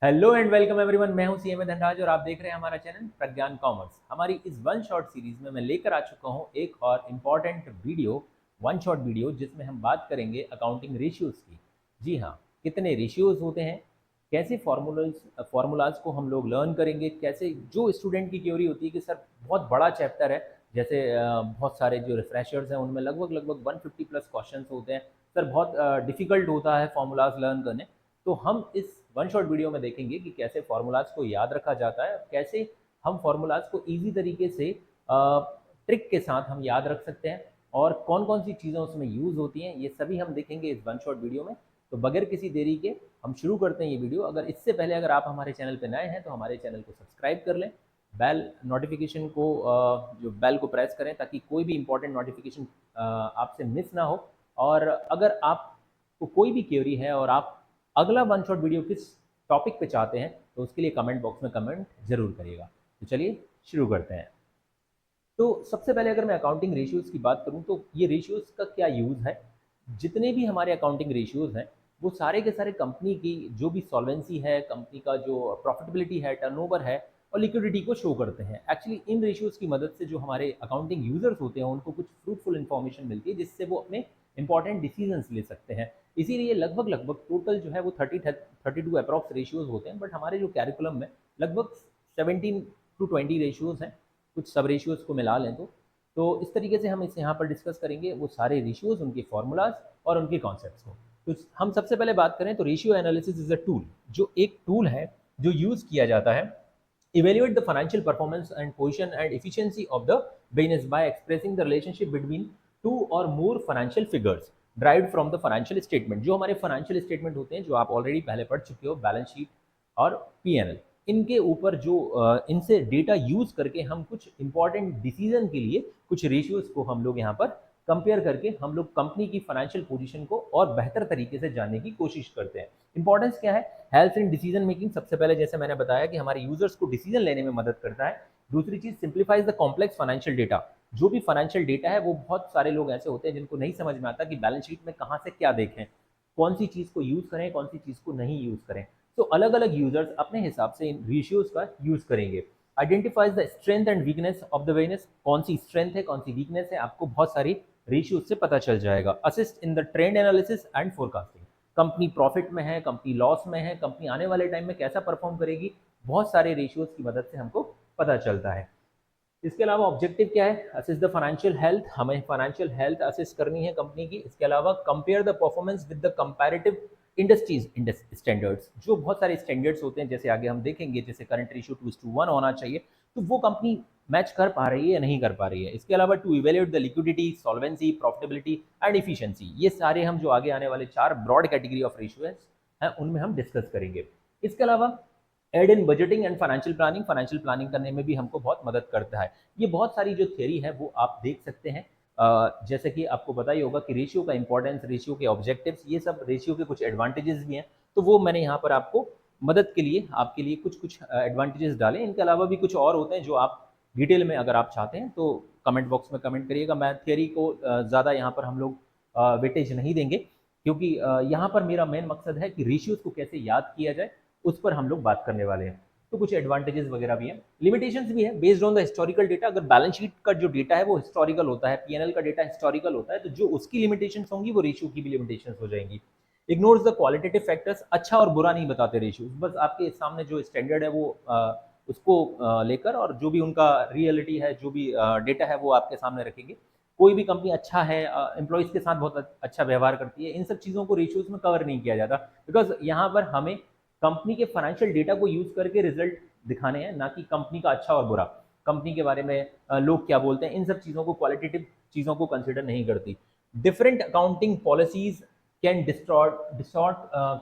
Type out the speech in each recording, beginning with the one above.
Hello and welcome everyone. मैं हूं CMA Dhanraj और आप देख रहे हैं हमारा चैनल प्रज्ञान कॉमर्स। हमारी इस वन शॉट सीरीज में मैं लेकर आ चुका हूं एक और important video, one shot video, जिसमें हम बात करेंगे अकाउंटिंग रेशियोज की। जी हाँ, कितने रेशियोज होते हैं, कैसे फार्मूलाज को हम लोग लर्न करेंगे, कैसे जो स्टूडेंट की क्योरी होती है कि सर बहुत बड़ा चैप्टर है, जैसे बहुत सारे जो रिफ्रेशर्स हैं उनमें लगभग लगभग 150 प्लस क्वेश्चंस होते हैं, सर बहुत डिफिकल्ट होता है फार्मूलाज लर्न करने। तो हम इस वन शॉट वीडियो में देखेंगे कि कैसे फार्मूलाज को याद रखा जाता है, कैसे हम फार्मूलाज को इजी तरीके से ट्रिक के साथ हम याद रख सकते हैं, और कौन कौन सी चीज़ें उसमें यूज़ होती हैं, ये सभी हम देखेंगे इस वन शॉट वीडियो में। तो बगैर किसी देरी के हम शुरू करते हैं ये वीडियो। अगर इससे पहले अगर आप हमारे चैनल पर नए हैं तो हमारे चैनल को सब्सक्राइब कर लें, बेल नोटिफिकेशन को जो बेल को प्रेस करें ताकि कोई भी इंपॉर्टेंट नोटिफिकेशन आपसे मिस ना हो। और अगर आपको कोई भी क्वेरी है और आप अगला वन शॉट वीडियो किस टॉपिक पे चाहते हैं तो उसके लिए कमेंट बॉक्स में कमेंट जरूर करिएगा। तो चलिए शुरू करते हैं। तो सबसे पहले अगर मैं अकाउंटिंग रेशियोज की बात करूं तो ये रेशियोज का क्या यूज़ है। जितने भी हमारे अकाउंटिंग रेशियोज हैं वो सारे के सारे कंपनी की जो भी सॉल्वेंसी है, कंपनी का जो प्रॉफिटेबिलिटी है, टर्नओवर है और लिक्विडिटी को शो करते हैं। एक्चुअली इन रेशियोज की मदद से जो हमारे अकाउंटिंग यूजर्स होते हैं उनको कुछ फ्रूटफुल इन्फॉर्मेशन मिलती है जिससे वो अपने इंपॉर्टेंट डिसीजंस ले सकते हैं। इसीलिए लगभग लगभग टोटल जो है वो 32 अप्रॉक्स रेशियोज होते हैं, बट हमारे जो कैरिकुलम में लगभग 17 to 20 रेशियोज हैं, कुछ सब रेशियोज को मिला लें तो इस तरीके से हम इसे यहाँ पर डिस्कस करेंगे वो सारे रेशियोज, उनके फॉर्मूलाज और उनके कॉन्सेप्ट्स को। तो हम सबसे पहले बात करें तो ratio analysis is a tool, जो एक टूल है जो यूज़ किया जाता है evaluate the financial performance and position and efficiency of the business by expressing the relationship between two or more financial figures derived from the financial statement। जो हमारे financial statement होते हैं, जो आप ऑलरेडी पहले पढ़ चुके हो, बैलेंस शीट और पीएनएल, इनके ऊपर जो इनसे डेटा यूज करके हम कुछ इंपॉर्टेंट डिसीजन के लिए कुछ रेशियोज को हम लोग यहाँ पर कंपेयर करके हम लोग कंपनी की फाइनेंशियल पोजीशन को और बेहतर तरीके से जानने की कोशिश करते हैं। इंपॉर्टेंस क्या है, हेल्थ इन डिसीजन मेकिंग। सबसे पहले जैसे मैंने बताया कि हमारे यूजर्स को डिसीजन लेने में मदद करता है। दूसरी चीज, simplifies the complex financial data. जो भी फाइनेंशियल डेटा है वो बहुत सारे लोग ऐसे होते हैं जिनको नहीं समझ में आता कि बैलेंस शीट में कहाँ से क्या देखें, कौन सी चीज को यूज करें, कौन सी चीज को नहीं यूज करें। तो अलग अलग यूजर्स अपने हिसाब से इन रेशियोज का यूज करेंगे। Identifies the strength and weakness of the business. कौन सी स्ट्रेंथ है, कौन सी वीकनेस है, आपको बहुत सारी रेशियोज से पता चल जाएगा। Assist in the trend analysis and forecasting. Company profit में है, कंपनी लॉस में है, कंपनी आने वाले टाइम में कैसा परफॉर्म करेगी, बहुत सारे रेशियोज की मदद से हमको पता चलता है। इसके अलावा ऑब्जेक्टिव क्या है, असिस्ट द फाइनेंशियल हेल्थ, हमें फाइनेंशियल हेल्थ असिस्ट करनी है कंपनी की। इसके अलावा compare the performance with the comparative industries standards. जो बहुत सारे स्टैंडर्ड्स होते हैं, जैसे आगे हम देखेंगे, जैसे करंट रेशियो 2:1 होना चाहिए, तो वो कंपनी मैच कर पा रही है या नहीं कर पा रही है। इसके अलावा to evaluate the liquidity, solvency, profitability and efficiency. ये सारे हम जो आगे आने वाले 4 ब्रॉड कैटेगरी ऑफ रेशियो हैं उनमें हम डिस्कस करेंगे। इसके अलावा aid in budgeting and financial planning करने में भी हमको बहुत मदद करता है। ये बहुत सारी जो थ्योरी है वो आप देख सकते हैं। जैसे कि आपको पता ही होगा कि रेशियो का इंपॉर्टेंस, रेशियो के ऑब्जेक्टिव्स, ये सब रेशियो के कुछ एडवांटेजेस भी हैं, तो वो मैंने यहाँ पर आपको मदद के लिए आपके लिए कुछ कुछ एडवांटेजेस डाले। इनके अलावा भी कुछ और होते हैं जो आप डिटेल में अगर आप चाहते हैं तो कमेंट बॉक्स में कमेंट करिएगा। मैं थियरी को ज़्यादा यहाँ पर हम लोग वेटेज नहीं देंगे, क्योंकि यहाँ पर मेरा मेन मकसद है कि रेशियोज को कैसे याद किया जाए, उस पर हम लोग बात करने वाले हैं। तो कुछ एडवांटेजेस वगैरह भी हैं, लिमिटेशंस भी है। Based on the historical data, अगर बैलेंस शीट का जो डेटा है वो हिस्टोरिकल होता है, पीएनएल का डेटा हिस्टोरिकल होता है, तो जो उसकी लिमिटेशंस होंगी वो रेशियो की भी लिमिटेशंस हो जाएंगी। Ignores the qualitative factors. अच्छा और बुरा नहीं बताते रेशियो, बस आपके सामने जो स्टैंडर्ड है वो उसको लेकर, और जो भी उनका रियलिटी है, जो भी डेटा है वो आपके सामने रखेंगे। कोई भी कंपनी अच्छा है, एम्प्लॉयज़ के साथ बहुत अच्छा व्यवहार करती है, इन सब चीज़ों को रेशियोज में कवर नहीं किया जाता, बिकॉज यहाँ पर हमें कंपनी के फाइनेंशियल डेटा को यूज करके रिजल्ट दिखाने हैं, ना कि कंपनी का अच्छा और बुरा, कंपनी के बारे में लोग क्या बोलते हैं, इन सब चीज़ों को, क्वालिटेटिव चीज़ों को कंसिडर नहीं करती। Different accounting policies can distort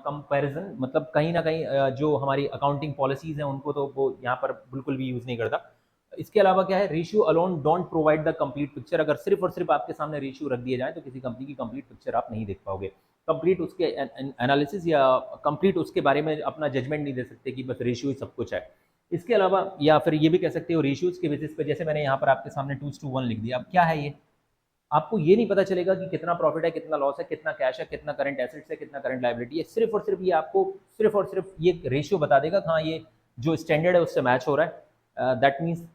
comparison. मतलब कहीं ना कहीं जो हमारी अकाउंटिंग पॉलिसीज हैं उनको तो वो यहाँ पर बिल्कुल भी यूज़ नहीं करता। इसके अलावा क्या है, ratio alone don't provide the complete picture. अगर सिर्फ और सिर्फ आपके सामने रेशियो रख दिए जाए तो किसी कंपनी की कंप्लीट पिक्चर आप नहीं देख पाओगे, कंप्लीट उसके एनालिसिस या कंप्लीट उसके बारे में अपना जजमेंट नहीं दे सकते कि बस रेशियो ही सब कुछ है। इसके अलावा या फिर ये भी कह सकते हो रेशियोज के बेसिस पे, जैसे मैंने यहाँ पर आपके सामने 2:1 लिख दिया। अब क्या है ये, आपको ये नहीं पता चलेगा कि कितना प्रॉफिट है, कितना लॉस है, कितना कैश है, कितना करंट एसेट्स है, कितना करंट लायबिलिटी है। सिर्फ और सिर्फ ये आपको सिर्फ और सिर्फ ये रेशियो बता देगा कि हाँ ये जो स्टैंडर्ड है उससे मैच हो रहा है, दैट मीन्स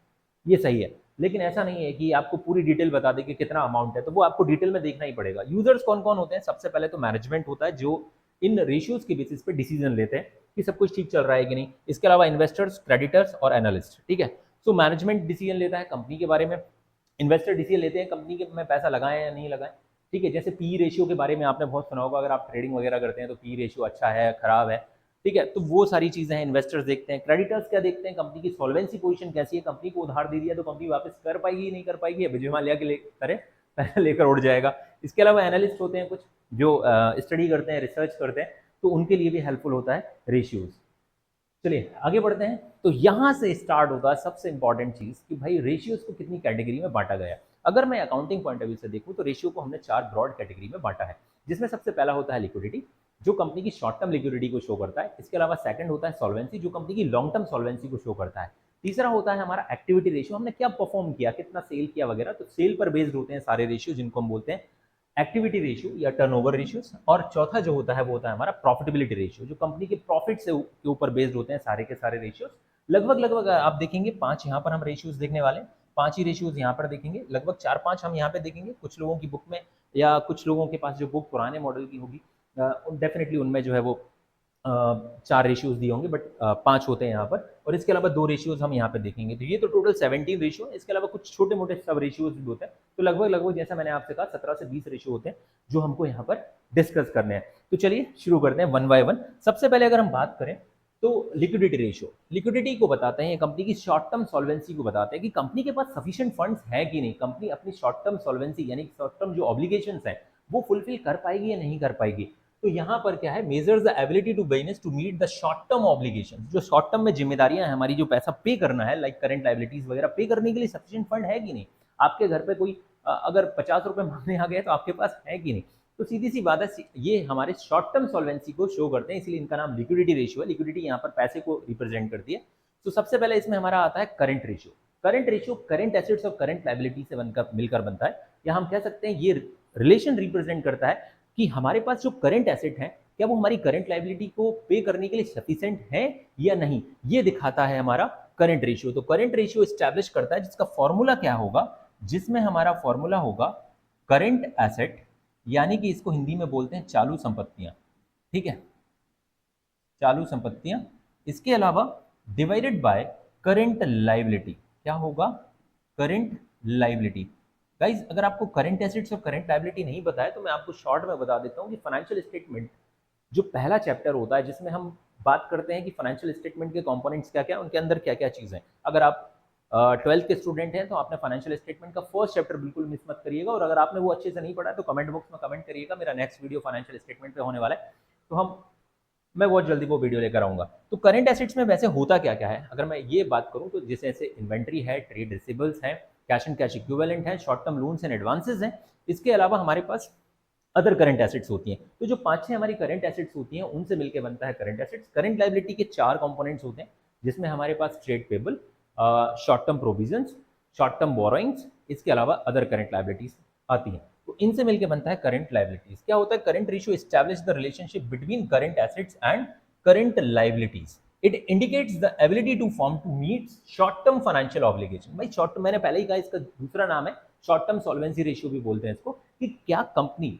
ये सही है। लेकिन ऐसा नहीं है कि आपको पूरी डिटेल बता दे कि कितना अमाउंट है, तो वो आपको डिटेल में देखना ही पड़ेगा। यूजर्स कौन कौन होते हैं? सबसे पहले तो मैनेजमेंट होता है जो इन रेशियोज के बेसिस पे डिसीजन लेते हैं कि सब कुछ ठीक चल रहा है कि नहीं। इसके अलावा इन्वेस्टर्स, क्रेडिटर्स और एनालिस्ट, ठीक है। सो मैनेजमेंट डिसीजन लेता है कंपनी के बारे में, इन्वेस्टर डिसीजन लेते हैं कंपनी के में पैसा लगाएं या नहीं लगाएं, ठीक है। जैसे पी रेशियो के बारे में आपने बहुत सुना होगा, अगर आप ट्रेडिंग वगैरह करते हैं तो पी रेशियो अच्छा है, खराब है, ठीक है। तो वो सारी चीजें हैं, इन्वेस्टर्स देखते हैं। क्रेडिटर्स क्या देखते हैं? कंपनी की सॉल्वेंसी पोजीशन कैसी है, कंपनी को उधार दे दिया तो कंपनी वापस कर पाएगी नहीं कर पाएगी, या बिजमालिया के लिए करे पैसा लेकर उड़ जाएगा। इसके अलावा एनालिस्ट होते हैं कुछ जो स्टडी करते हैं, रिसर्च करते हैं, तो उनके लिए भी हेल्पफुल होता है रेशियोज। चलिए आगे बढ़ते हैं। तो यहां से स्टार्ट होता है सबसे इंपॉर्टेंट चीज कि भाई रेशियोज को कितनी कैटेगरी में बांटा गया। अगर मैं अकाउंटिंग पॉइंट ऑफ व्यू से देखूं तो रेशियो को हमने 4 ब्रॉड कैटेगरी में बांटा है, जिसमें सबसे पहला होता है लिक्विडिटी, जो कंपनी की शॉर्ट टर्म लिक्विडिटी को शो करता है। इसके अलावा सेकंड होता है सॉल्वेंसी, जो कंपनी की लॉन्ग टर्म सॉल्वेंसी को शो करता है। तीसरा होता है हमारा एक्टिविटी रेशियो, हमने क्या परफॉर्म किया, कितना सेल किया वगैरह, तो सेल पर बेस्ड होते हैं सारे रेशियो, जिनको हम बोलते हैं एक्टिविटी रेशियो या टर्नओवर रेशियोज। और चौथा जो होता है वो होता है हमारा प्रॉफिटेबिलिटी रेशियो, जो कंपनी के प्रॉफिट से के ऊपर बेस्ड होते हैं सारे के सारे रेशियोज। लगभग लगभग आप देखेंगे 5 यहाँ पर हम रेशियोज देखने वाले हैं, 5 ही रेशियोज यहाँ पर देखेंगे, लगभग 4-5 हम यहाँ पे देखेंगे। कुछ लोगों की बुक में या कुछ लोगों के पास जो बुक पुराने मॉडल की होगी, डेफिनेटली उनमें जो है वो 4 रेशियोज दिए होंगे, बट 5 होते हैं यहाँ पर। और इसके अलावा 2 रेशियोज हम यहाँ पे देखेंगे। तो ये तो टोटल 17 रेशियो है। इसके अलावा कुछ छोटे मोटे सब रेशियोज भी होते हैं। तो लगभग लगभग जैसा मैंने आपसे कहा 17 से 20 रेशियो होते हैं जो हमको यहाँ पर डिस्कस करने हैं। तो चलिए शुरू करते हैं वन बाय वन। सबसे पहले अगर हम बात करें तो लिक्विडिटी रेशियो, लिक्विडिटी को बताते हैं, कंपनी की शॉर्ट टर्म सॉल्वेंसी को बताते हैं कि कंपनी के पास सफिशिएंट फंड्स है कि नहीं, कंपनी अपनी शॉर्ट टर्म सॉल्वेंसी यानी शॉर्ट टर्म जो ऑब्लिगेशंस हैं वो फुलफिल कर पाएगी या नहीं कर पाएगी। तो यहाँ पर क्या है, measures the ability to business to meet the short term obligation, जो शॉर्ट टर्म में जिम्मेदारियां हैं हमारी, जो पैसा पे करना है लाइक करंट लाइबिलिटीज वगैरह, पे करने के लिए सफिशिएंट फंड है कि नहीं। आपके घर पे कोई अगर 50 रुपए मांगने आ गए तो आपके पास है कि नहीं। तो सीधी सी बात है, ये हमारे शॉर्ट टर्म सॉल्वेंसी को शो करते हैं, इसलिए इनका नाम लिक्विडिटी रेशियो है। लिक्विडिटी यहाँ पर पैसे को रिप्रेजेंट करती है। तो सबसे पहले इसमें हमारा आता है current ratio. Current ratio current assets और करंट लाइबिलिटी से बनकर मिलकर बनता है, या हम कह सकते हैं ये रिलेशन रिप्रेजेंट करता है कि हमारे पास जो करंट एसेट है क्या वो हमारी करंट लाइबिलिटी को पे करने के लिए सफिशिएंट है या नहीं, ये दिखाता है हमारा करंट रेशियो। तो करंट रेशियो एस्टैब्लिश करता है, जिसका फॉर्मूला क्या होगा, जिसमें हमारा फॉर्मूला होगा करंट एसेट, यानी कि इसको हिंदी में बोलते हैं चालू संपत्तियां, ठीक है, चालू संपत्तियां। इसके अलावा डिवाइडेड बाय करंट लाइबिलिटी, क्या होगा, करंट लाइबिलिटी। गाइज अगर आपको करंट एसेट्स और करंट लाइबिलिटी नहीं पता है तो मैं आपको शॉर्ट में बता देता हूँ कि फाइनेंशियल स्टेटमेंट जो पहला चैप्टर होता है, जिसमें हम बात करते हैं कि फाइनेंशियल स्टेटमेंट के कंपोनेंट्स क्या क्या, उनके अंदर क्या क्या चीज़ें। अगर आप 12th के स्टूडेंट हैं तो आपने फाइनेंशियल स्टेटमेंट का फर्स्ट चैप्टर बिल्कुल मिस मत करिएगा, और अगर आपने वो अच्छे से नहीं पढ़ा तो कमेंट बॉक्स में कमेंट करिएगा। मेरा नेक्स्ट वीडियो फाइनेंशियल स्टेटमेंट पे होने वाला है, तो मैं बहुत जल्दी वो वीडियो लेकर आऊंगा। तो करंट एसेट्स में वैसे होता क्या क्या है, अगर मैं ये बात करूं तो जैसे ऐसे इन्वेंट्री है, ट्रेड रिसीवेबल्स है, कैश एंड कैश इक्विवेलेंट है, short term loans and advances हैं। इसके अलावा हमारे पास अदर करंट एसेट्स होती हैं। तो जो 5-6 हमारी करंट एसेट्स होती हैं उनसे मिलकर बनता है करंट एसेट्स। करंट लाइबिलिटी के 4 कंपोनेंट्स होते हैं, जिसमें हमारे पास trade payable, short term provisions, short term borrowings, इसके अलावा अदर करंट लाइबिलिटीज आती हैं। तो इनसे मिलकर बनता है करंट लाइबिलिटीज। क्या होता है, current ratio establish the relationship between current assets and current liabilities. It indicates the ability to firm to meet short term financial obligation. भाई शॉर्ट टर्म मैंने पहले ही कहा, इसका दूसरा नाम है शॉर्ट टर्म सॉल्वेंसी रेशियो भी बोलते हैं इसको, कि क्या कंपनी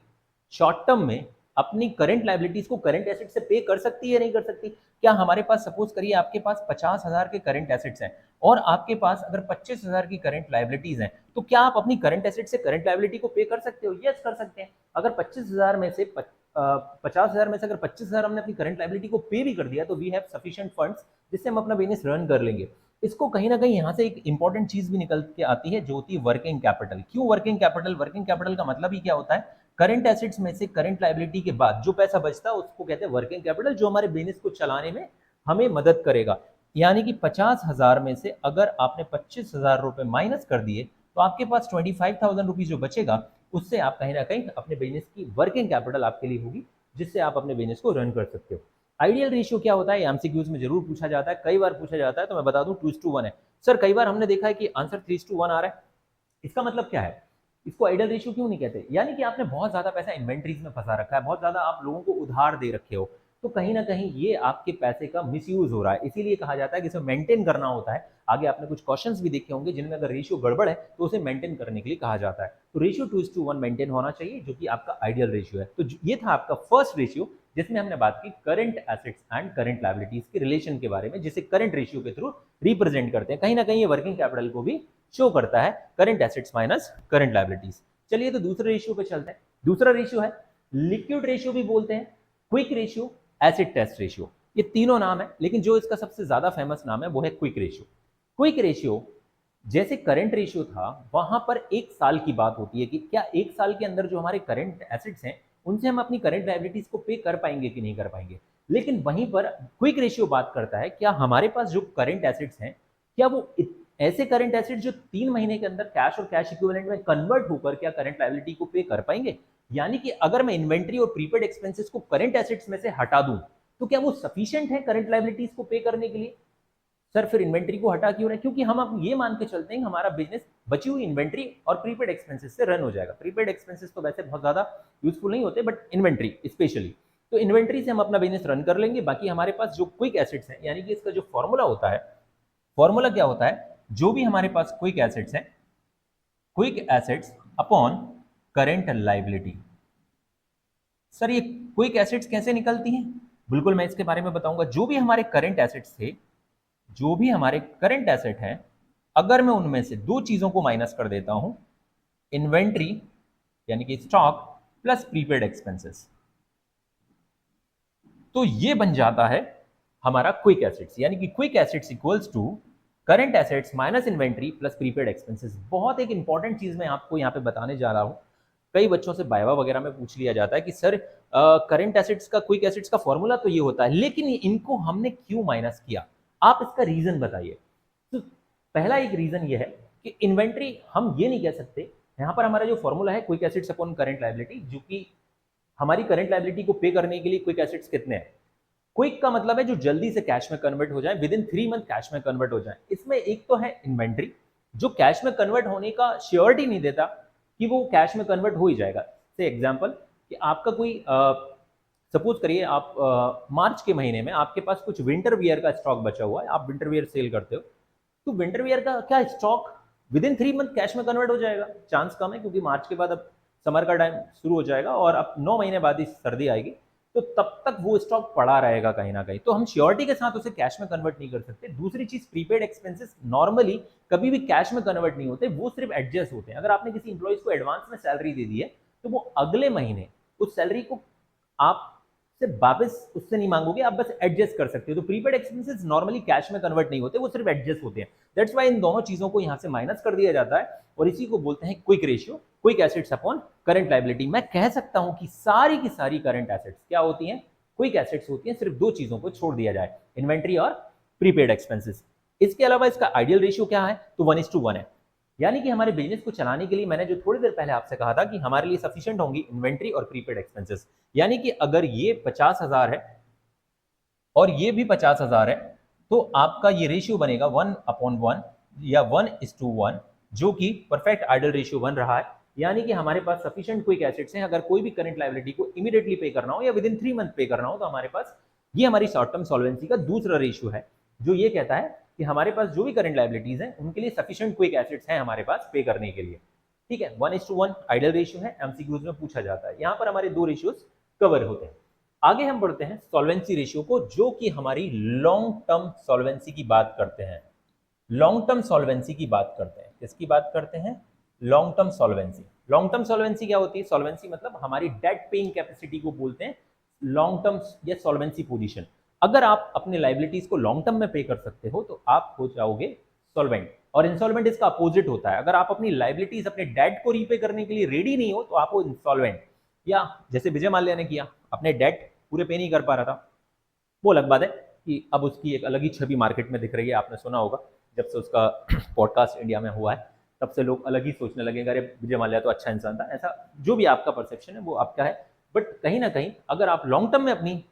शॉर्ट टर्म में अपनी करंट लाइबिलिटीज को करंट एसेट से पे कर सकती है नहीं कर सकती। क्या हमारे पास सपोज करिए आपके पास 50,000 के करंट एसेट्स हैं और आपके पास अगर 25,000 की करंट लाइबिलिटीज हैं, तो क्या आप अपनी करंट एसेट से करंट लाइबिलिटी को पे कर सकते हो? यस कर सकते हैं। अगर 50,000 में से 50,000 में से अगर 25,000 हमने अपनी करंट लाइबिलिटी को पे भी कर दिया तो वी हैव सफिशिएंट फंड्स जिससे हम अपना बिजनेस रन कर लेंगे। इसको कहीं ना कहीं यहाँ से एक इंपॉर्टेंट चीज भी निकल के आती है जो होती है वर्किंग कैपिटल। क्यों वर्किंग कैपिटल? वर्किंग कैपिटल का मतलब ही क्या होता है, करंट एसेट्स में से करंट लाइबिलिटी के बाद जो पैसा बचता है उसको कहते हैं वर्किंग कैपिटल, जो हमारे बिजनेस को चलाने में हमें मदद करेगा। यानी कि 50,000 में से अगर आपने 25,000 रुपए माइनस कर दिए तो आपके पास 25,000 रुपीज जो बचेगा उससे आप कहीं ना कहीं अपने बिजनेस की वर्किंग कैपिटल आपके लिए होगी, जिससे आप अपने बिजनेस को रन कर सकते हो। आइडियल रेशियो क्या होता है, एमसीक्यूज में जरूर पूछा जाता है, कई बार पूछा जाता है, तो मैं बता दूं 2:1 है। सर कई बार हमने देखा है कि आंसर 3:1 आ रहा है, इसका मतलब क्या है, इसको आइडल रेशियो क्यों नहीं कहते? यानी कि आपने बहुत ज़्यादा पैसा इन्वेंट्रीज में फंसा रखा है, बहुत ज़्यादा आप लोगों को उधार दे रखे हो, तो कहीं ना कहीं ये आपके पैसे का मिसयूज हो रहा है। इसीलिए कहा जाता है कि इसे मेंटेन करना होता है। आगे आपने कुछ क्वेश्चंस भी देखे होंगे जिनमें अगर रेशियो गड़बड़ है तो उसे मेंटेन करने के लिए कहा जाता है। तो रेशियो 2:1 मेंटेन होना चाहिए, जो कि आपका आइडियल रेशियो है। तो ये था आपका फर्स्ट रेशियो, जिसमें हमने बात की current assets and current liabilities के रिलेशन के बारे में, जिसे करंट रेशियो के थ्रू रिप्रेजेंट करते हैं। कहीं ना कहीं ये वर्किंग कैपिटल को भी शो करता है, current assets minus current liabilities. चलिए तो दूसरे रेशियो पे चलते हैं। दूसरा रेशियो है लिक्विड रेशियो भी बोलते हैं, quick ratio, acid test ratio. ये तीनों नाम है, लेकिन जो इसका सबसे ज्यादा फेमस नाम है वो है क्विक रेशियो। क्विक रेशियो जैसे करंट रेशियो था, वहां पर एक साल की बात होती है कि क्या एक साल के अंदर जो हमारे करंट एसेट्स हैं उनसे हम अपनी करंट लायबिलिटीज को पे कर पाएंगे कि नहीं कर पाएंगे। लेकिन वहीं पर क्विक रेशियो बात करता है क्या हमारे पास जो करंट एसेट्स हैं, क्या वो ऐसे करंट एसेट्स जो 3 महीने के अंदर कैश और कैश इक्विवेलेंट में कन्वर्ट होकर क्या करंट लायबिलिटी को पे कर पाएंगे। यानी कि अगर मैं इन्वेंट्री और प्रीपेड एक्सपेंसेस को करंट एसेट्स में से हटा दूं तो क्या वो सफिशिएंट है करंट लायबिलिटीज को पे करने के लिए? सर फिर इन्वेंट्री को हटा क्यों रहे? क्योंकि हम अब ये मान के चलते हैं कि हमारा बिजनेस बची हुई इन्वेंट्री और प्रीपेड एक्सपेंसेस से रन हो जाएगा। प्रीपेड एक्सपेंसेस तो वैसे बहुत ज्यादा यूजफुल नहीं होते, बट इन्वेंट्री स्पेशली, तो इन्वेंट्री से हम अपना बिजनेस रन कर लेंगे। बाकी हमारे पास जो क्विक एसेट्स हैं, यानी कि इसका जो फॉर्मूला होता है, फॉर्मूला क्या होता है, जो भी हमारे पास क्विक एसेट्स हैं, quick assets upon current liability. Sir ये क्विक एसेट्स कैसे निकलती हैं? बिल्कुल मैं इसके बारे में बताऊंगा। जो भी हमारे करंट एसेट्स थे, जो भी हमारे करंट एसेट हैं, अगर मैं उनमें से दो चीजों को माइनस कर देता हूं, इन्वेंट्री यानी कि स्टॉक प्लस प्रीपेड एक्सपेंसेस, तो ये बन जाता है हमारा क्विक एसेट्स। यानी कि quick assets equals to current assets minus inventory plus prepaid expenses. बहुत एक इंपॉर्टेंट चीज मैं आपको यहां पे बताने जा रहा हूं। कई बच्चों से बायवा वगैरह में पूछ लिया जाता है कि सर करंट एसेट्स का, क्विक एसेट्स का फॉर्मूला तो ये होता है, लेकिन इनको हमने क्यों माइनस किया, आप इसका रीजन बताइए। तो पहला एक रीजन ये है कि इन्वेंट्री हम ये नहीं कह सकते। यहां पर हमारा जो फॉर्मूला है quick assets upon current liability, जो कि हमारी करंट लायबिलिटी को पे करने के लिए क्विक एसेट्स कितने हैं। क्विक का मतलब है जो जल्दी से कैश में कन्वर्ट हो जाए, विद इन 3 मंथ कैश में कन्वर्ट हो जाए। इसमें एक तो है इन्वेंट्री, जो कैश में कन्वर्ट होने का श्योरिटी नहीं देता कि वो कैश में कन्वर्ट हो ही जाएगा। से एग्जांपल कि आपका कोई सपोज करिए आप मार्च के महीने में आपके पास कुछ विंटर वियर का स्टॉक बचा हुआ है, आप विंटर वियर सेल करते हो, तो विंटर वियर का क्या stock with in 3 month cash में कन्वर्ट हो जाएगा? चांस कम है, क्योंकि मार्च के बाद अब समर का टाइम शुरू हो जाएगा और अब 9 महीने बाद ही सर्दी आएगी, तो तब तक वो स्टॉक पड़ा रहेगा कहीं ना कहीं, तो हम श्योरिटी के साथ उसे कैश में कन्वर्ट नहीं कर सकते। दूसरी चीज, प्रीपेड एक्सपेंसेस नॉर्मली कभी भी कैश में कन्वर्ट नहीं होते, वो सिर्फ एडजस्ट होते हैं। अगर आपने किसी इंप्लॉइज को एडवांस में सैलरी दे दी है तो वो अगले महीने उस सैलरी को आप से वापस उससे नहीं मांगोगे, आप बस एडजस्ट कर सकते हो। तो प्रीपेड एक्सपेंसेस नॉर्मली कैश में कन्वर्ट नहीं होते, वो सिर्फ एडजस्ट होते हैं। दैट्स व्हाई इन दोनों चीजों को यहां से माइनस कर दिया जाता है और इसी को बोलते हैं quick ratio, quick assets upon current liability. मैं कह सकता हूं कि सारी की सारी करंट एसेट्स क्या होती हैं, क्विक एसेट्स होती हैं, सिर्फ दो चीजों को छोड़ दिया जाए, इन्वेंट्री और प्रीपेड एक्सपेंसेस। इसके अलावा इसका आइडियल रेशियो क्या है, तो 1:1 है। यानी कि हमारे बिजनेस को चलाने के लिए मैंने जो थोड़ी देर पहले आपसे कहा था कि हमारे लिए सफिशिएंट होंगी इन्वेंट्री और प्रीपेड एक्सपेंसेस। यानी कि अगर ये 50,000 है और ये भी 50,000 है, तो आपका ये रेशियो बनेगा 1:1 या 1:1, जो कि परफेक्ट आइडियल रेशियो बन रहा है। यानी कि हमारे पास सफिशिएंट क्विक एसेट्स हैं। अगर कोई भी करंट लायबिलिटी को इमीडिएटली पे करना हो या विद इन 3 मंथ पे करना हो, तो हमारे पास ये हमारी शॉर्ट टर्म सॉल्वेंसी का दूसरा रेशियो है, जो ये कहता है कि हमारे पास जो भी करंट लायबिलिटीज हैं उनके लिए सफिशिएंट क्विक एसेट्स हैं हमारे पास पे करने के लिए। ठीक है, 1:1 आइडियल रेशियो है, एमसीक्यूज में पूछा जाता है। यहां पर हमारे दो रेशियोज कवर होते हैं। आगे हम बढ़ते हैं सॉल्वेंसी रेशियो को, जो कि हमारी लॉन्ग टर्म सॉल्वेंसी की बात करते हैं। लॉन्ग टर्म सॉल्वेंसी की बात करते हैं, किसकी बात करते हैं, long term solvency. Long term solvency क्या होती है, सॉल्वेंसी मतलब हमारी डेट पेइंग कैपेसिटी को बोलते हैं लॉन्ग टर्म या सॉल्वेंसी पोजीशन। अगर आप अपने लायबिलिटीज को लॉन्ग टर्म में पे कर सकते हो तो आप हो जाओगे सॉल्वेंट, और इंसॉल्वेंट इसका अपोजिट होता है। अगर आप अपनी लायबिलिटीज अपने डेट को रीपे करने के लिए रेडी नहीं हो तो आप हो इंसॉल्वेंट। या जैसे विजय माल्या ने किया, अपने डेट पूरे पे नहीं कर पा रहा था, वो अलग बात है कि अब उसकी एक अलग ही छवि मार्केट में दिख रही है। आपने सुना होगा जब से उसका पॉडकास्ट इंडिया में हुआ है, तब से लोग अलग ही सोचने लगे, अरे विजय माल्या तो अच्छा इंसान था। ऐसा जो भी आपका परसेप्शन है वो आपका है, बट कहीं ना कहीं अगर आप लॉन्ग टर्म में अपनी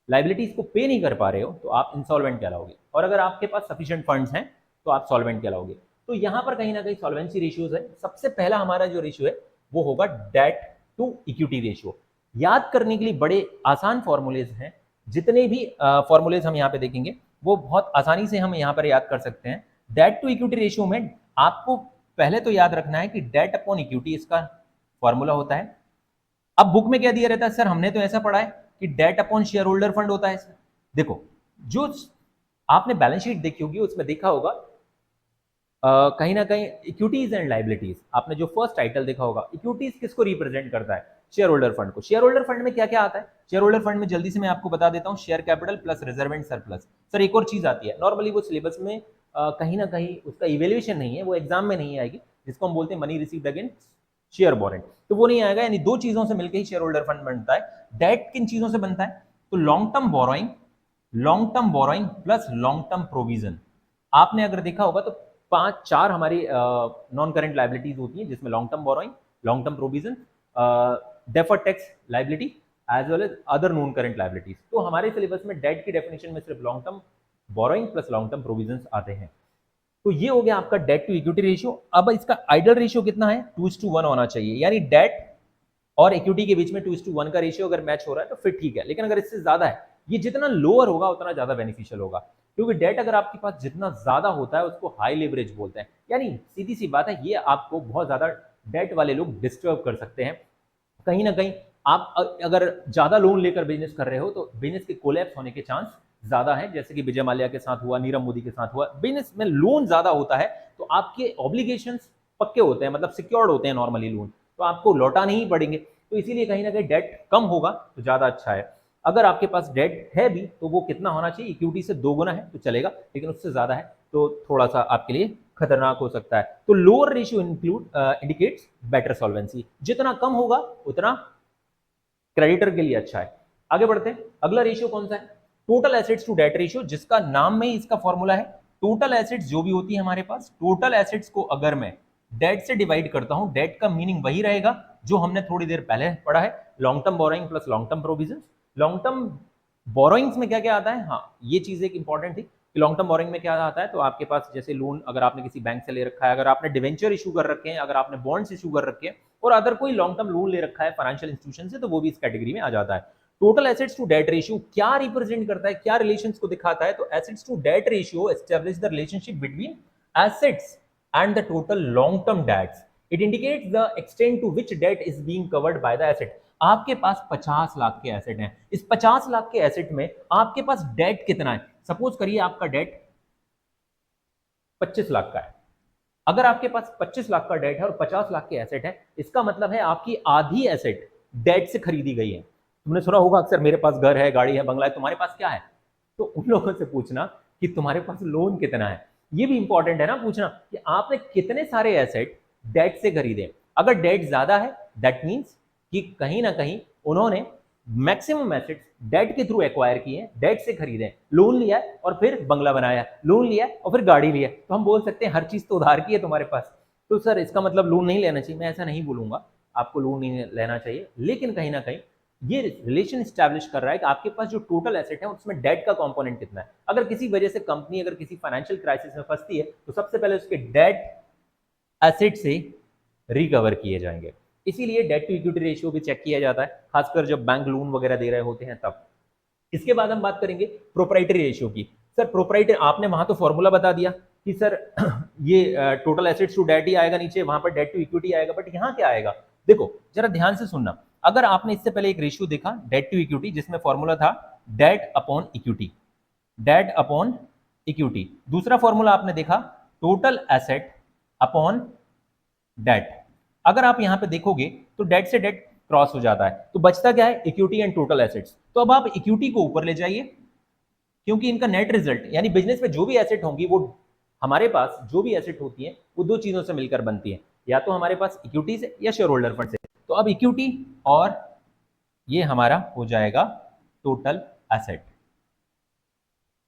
लाइबिलिटीज को पे नहीं कर पा रहे हो तो आप इंसॉल्वेंट कहलाओगे, और अगर आपके पास सफिशिएंट फंड्स हैं तो आप सॉल्वेंट कहलाओगे। तो यहाँ पर कहीं ना कहीं सॉल्वेंसी रेशियोज है। सबसे पहला हमारा जो रेशियो है वो होगा डेट टू इक्विटी रेशियो। याद करने के लिए बड़े आसान फॉर्मूलेज हैं, जितने भी फॉर्मूलेज हम यहाँ पे देखेंगे वो बहुत आसानी से हम यहाँ पर याद कर सकते हैं। डेट टू इक्विटी रेशियो में आपको पहले तो याद रखना है कि डेट अपॉन इक्विटी इसका फॉर्मूला होता है। अब बुक में क्या दिया रहता है सर, हमने तो ऐसा पढ़ा है कि debt upon shareholder fund होता है सर। देखो, जो आपने बैलेंस शीट देखी होगी उसमें देखा होगा कहीं ना कहीं इक्विटीज एंड लाइबिलिटीज, आपने जो फर्स्ट टाइटल देखा होगा, इक्विटीज किसको रिप्रेजेंट करता है? शेयर होल्डर फंड को। शेयर होल्डर फंड में क्या क्या आता है? शेयर होल्डर फंड में जल्दी से मैं आपको बता देता हूं, share capital plus reserve and surplus. Sir एक और चीज आती है, नॉर्मली वो सिलेबस में कहीं ना कहीं उसका इवेल्युएशन नहीं है, वो एग्जाम में नहीं आएगी, जिसको हम बोलते हैं मनी रिसीव्ड अगेंस्ट शेयर बोरेंट, तो वो नहीं आएगा। यानी दो चीजों से मिलकर ही शेयर होल्डर फंड बनता है। डेट किन चीजों से बनता है? तो long term borrowing plus long term provision. आपने अगर देखा होगा तो पांच चार हमारी नॉन करेंट लाइबिलिटीज होती हैं, जिसमें long term borrowing, long term provision, deferred tax liability as well as other non current liabilities. तो हमारे सिलेबस में डेट की डेफिनेशन में सिर्फ long term borrowing plus long term provision आते हैं। तो ये हो गया आपका डेट टू इक्विटी रेशियो। अब इसका आइडियल रेशियो कितना है? 2:1 होना चाहिए, यानी डेट और इक्विटी के बीच में 2:1 का रेशियो अगर मैच हो रहा है तो फिर ठीक है। लेकिन अगर इससे ज्यादा है, ये जितना लोअर होगा उतना ज्यादा बेनिफिशियल होगा, क्योंकि डेट अगर आपके पास जितना ज्यादा होता है उसको हाई लेवरेज बोलते हैं। यानी सीधी सी बात है, ये आपको बहुत ज्यादा डेट वाले लोग डिस्टर्ब कर सकते हैं। कहीं ना कहीं आप अगर ज्यादा लोन लेकर बिजनेस कर रहे हो तो बिजनेस के कोलैप्स होने के चांस ज्यादा है, जैसे कि विजय माल्या के साथ हुआ, नीरव मोदी के साथ हुआ। बिजनेस में लोन ज्यादा होता है तो आपके ऑब्लिगेशंस पक्के होते हैं, मतलब सिक्योर्ड होते हैं नॉर्मली लोन, तो आपको लौटाने ही पड़ेंगे। तो इसीलिए कहीं ना कहीं डेट कम होगा तो ज्यादा अच्छा है। अगर आपके पास डेट है भी तो वो कितना होना चाहिए? इक्विटी से 2 गुना है तो चलेगा, लेकिन उससे ज्यादा है तो थोड़ा सा आपके लिए खतरनाक हो सकता है। तो lower ratio indicates better solvency, जितना कम होगा उतना क्रेडिटर के लिए अच्छा है। आगे बढ़ते हैं, अगला रेशियो कौन सा है? Total assets to debt ratio, जिसका नाम में ही इसका फॉर्मूला है। टोटल एसेट्स जो भी होती है हमारे पास, टोटल एसेट्स को अगर मैं डेट से डिवाइड करता हूं, डेट का मीनिंग वही रहेगा जो हमने थोड़ी देर पहले पढ़ा है, long term borrowing plus long term provision. Long term borrowings में क्या क्या आता है? हाँ, ये चीज एक इंपॉर्टेंट थी कि लॉन्ग टर्म बोरोइंग में क्या आता है। तो आपके पास जैसे लोन अगर आपने किसी बैंक से ले रखा है, अगर आपने डिवेंचर इशू कर रखे हैं, अगर आपने बॉन्ड्स इशू कर रखे हैं, और अदर कोई लॉन्ग टर्म लोन ले रखा है फाइनेंशियल इंस्टीट्यूशन से, तो वो भी इस कैटेगरी में आ जाता है। Total assets to debt ratio क्या रिप्रेजेंट करता है, क्या रिलेशंस को दिखाता है? तो assets to debt ratio establish the relationship between assets and the total long term debts. It indicates the extent to which debt is being covered by the asset. आपके पास 50 लाख के एसेट हैं, इस 50 लाख के एसेट में आपके पास डेट कितना है? Suppose करिए आपका डेट 25 लाख का है। अगर आपके पास 25 लाख का डेट है और 50 लाख के एसेट है, इसका मतलब है आपकी आधी एसेट डेट से खरीदी गई है। तुमने सुना होगा अक्सर, मेरे पास घर है, गाड़ी है, बंगला है, तुम्हारे पास क्या है? तो उन लोगों से पूछना कि तुम्हारे पास लोन कितना है। ये भी इंपॉर्टेंट है ना पूछना कि आपने कितने सारे एसेट डेट से खरीदे। अगर डेट ज्यादा है दैट मींस कि कहीं ना कहीं उन्होंने मैक्सिमम एसेट्स डेट के थ्रू एक्वायर किए हैं, डेट से खरीदे, लोन लिया और फिर बंगला बनाया, लोन लिया और फिर गाड़ी लिया, तो हम बोल सकते हैं हर चीज तो उधार की है तुम्हारे पास। तो सर इसका मतलब लोन नहीं लेना चाहिए, मैं ऐसा नहीं बोलूंगा, आपको लोन नहीं लेना चाहिए, लेकिन कहीं ना कहीं ये रिलेशन स्टैब्लिश कर रहा है कि आपके पास जो टोटल एसेट है उसमें डेट का कंपोनेंट कितना है। अगर किसी वजह से कंपनी अगर किसी फाइनेंशियल क्राइसिस में फंसती है तो सबसे पहले उसके डेट एसेट से रिकवर किए जाएंगे, इसीलिए डेट टू इक्विटी रेशियो भी चेक किया जाता है, खासकर जब बैंक लोन वगैरह दे रहे होते हैं तब। इसके बाद हम बात करेंगे प्रोप्राइटरी रेशियो की। सर प्रोप्राइटरी, आपने वहां तो फॉर्मूला बता दिया कि सर ये टोटल एसेट्स टू डेट ही आएगा, नीचे वहां पर डेट टू इक्विटी आएगा, बट यहाँ क्या आएगा? देखो जरा ध्यान से सुनना, अगर आपने इससे पहले एक रेशियो देखा डेट टू इक्विटी, जिसमें फॉर्मूला था debt upon equity, debt upon equity. दूसरा फॉर्मूला आपने देखा टोटल एसेट अपॉन डेट। अगर आप यहां पे देखोगे तो डेट से डेट क्रॉस हो जाता है, तो बचता क्या है? Equity and total assets. तो अब आप इक्विटी को ऊपर ले जाइए, क्योंकि इनका नेट रिजल्ट यानी बिजनेस में जो भी एसेट होंगी, वो हमारे पास जो भी एसेट होती है वो दो चीजों से मिलकर बनती है, या तो हमारे पास इक्विटी से या शेयर होल्डर फंड से। तो अब इक्विटी और ये हमारा हो जाएगा टोटल एसेट,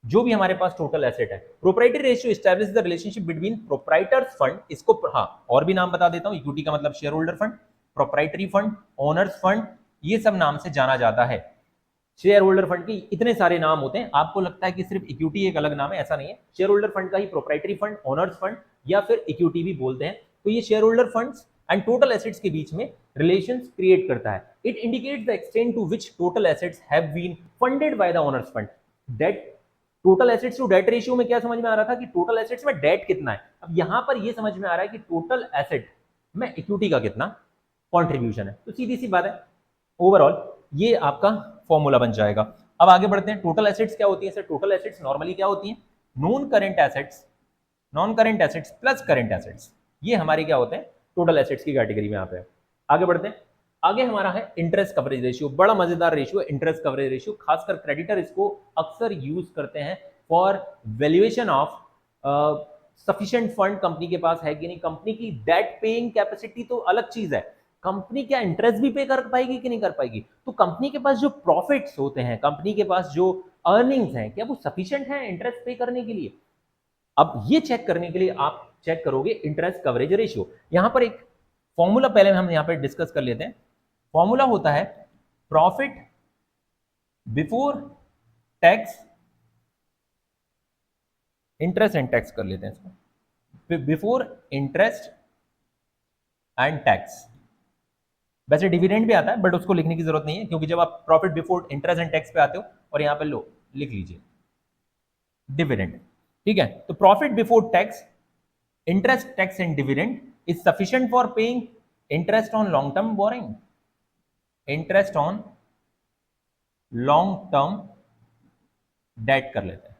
जो भी हमारे पास टोटल एसेट है। Proprietary ratio establish the relationship between proprietors fund, इसको हाँ और भी नाम बता देता हूं, इक्विटी का मतलब share holder fund, proprietary fund, owners fund, ये सब नाम से जाना जाता है। शेयर होल्डर फंड की इतने सारे नाम होते हैं, आपको लगता है कि सिर्फ इक्विटी एक अलग नाम है, ऐसा नहीं है। शेयर होल्डर फंड का ही प्रोप्राइटरी फंड, ओनर्स फंड, या फिर इक्विटी भी बोलते हैं। तो ये shareholder funds and total assets के बीच में रिलेशंस क्रिएट करता है। It indicates the extent to which total assets have been funded by the owners fund. Debt, total assets to debt ratio में क्या समझ में आ रहा था कि टोटल एसेट्स में डेट कितना है। अब यहां पर ये समझ में आ रहा है कि टोटल एसेट में इक्विटी का कितना कंट्रीब्यूशन है। तो सीधी सी बात है, ओवरऑल ये आपका फॉर्मूला बन जाएगा। अब आगे बढ़ते हैं। टोटल एसेट्स क्या होती है सर? टोटल एसेट्स नॉर्मली क्या होती हैं? Non current assets plus current assets, ये हमारे क्या होते हैं? टोटल एसेट्स की कैटेगरी में यहाँ पे। आगे बढ़ते हैं। आगे हमारा है इंटरेस्ट कवरेज रेशियो। बड़ा मजेदार रेशियो है इंटरेस्ट कवरेज रेशियो, खासकर क्रेडिटर इसको अक्सर यूज करते हैं for valuation of sufficient fund company के पास है कि नहीं। कंपनी की डेट पेइंग कैपेसिटी तो अलग चीज है, कंपनी क्या इंटरेस्ट भी पे कर पाएगी कि नहीं कर पाएगी। तो कंपनी के पास जो प्रॉफिट्स होते हैं, कंपनी के पास जो अर्निंग्स हैं, क्या वो सफिशिएंट है इंटरेस्ट पे करने के लिए? अब ये चेक करने के लिए आप चेक करोगे इंटरेस्ट कवरेज रेशियो। यहां पर एक फॉर्मूला पहले हम यहां पे डिस्कस कर लेते हैं। फॉर्मूला होता है profit before tax, interest and tax कर लेते हैं इसको, बिफोर इंटरेस्ट एंड टैक्स। वैसे डिविडेंड भी आता है बट उसको लिखने की जरूरत नहीं है, क्योंकि जब आप profit before interest and tax पे आते हो और यहां पे लो लिख लीजिए डिविडेंड, ठीक है। तो profit before tax, interest, tax and dividend is sufficient for paying interest on long term borrowing, interest on long term debt कर लेते हैं।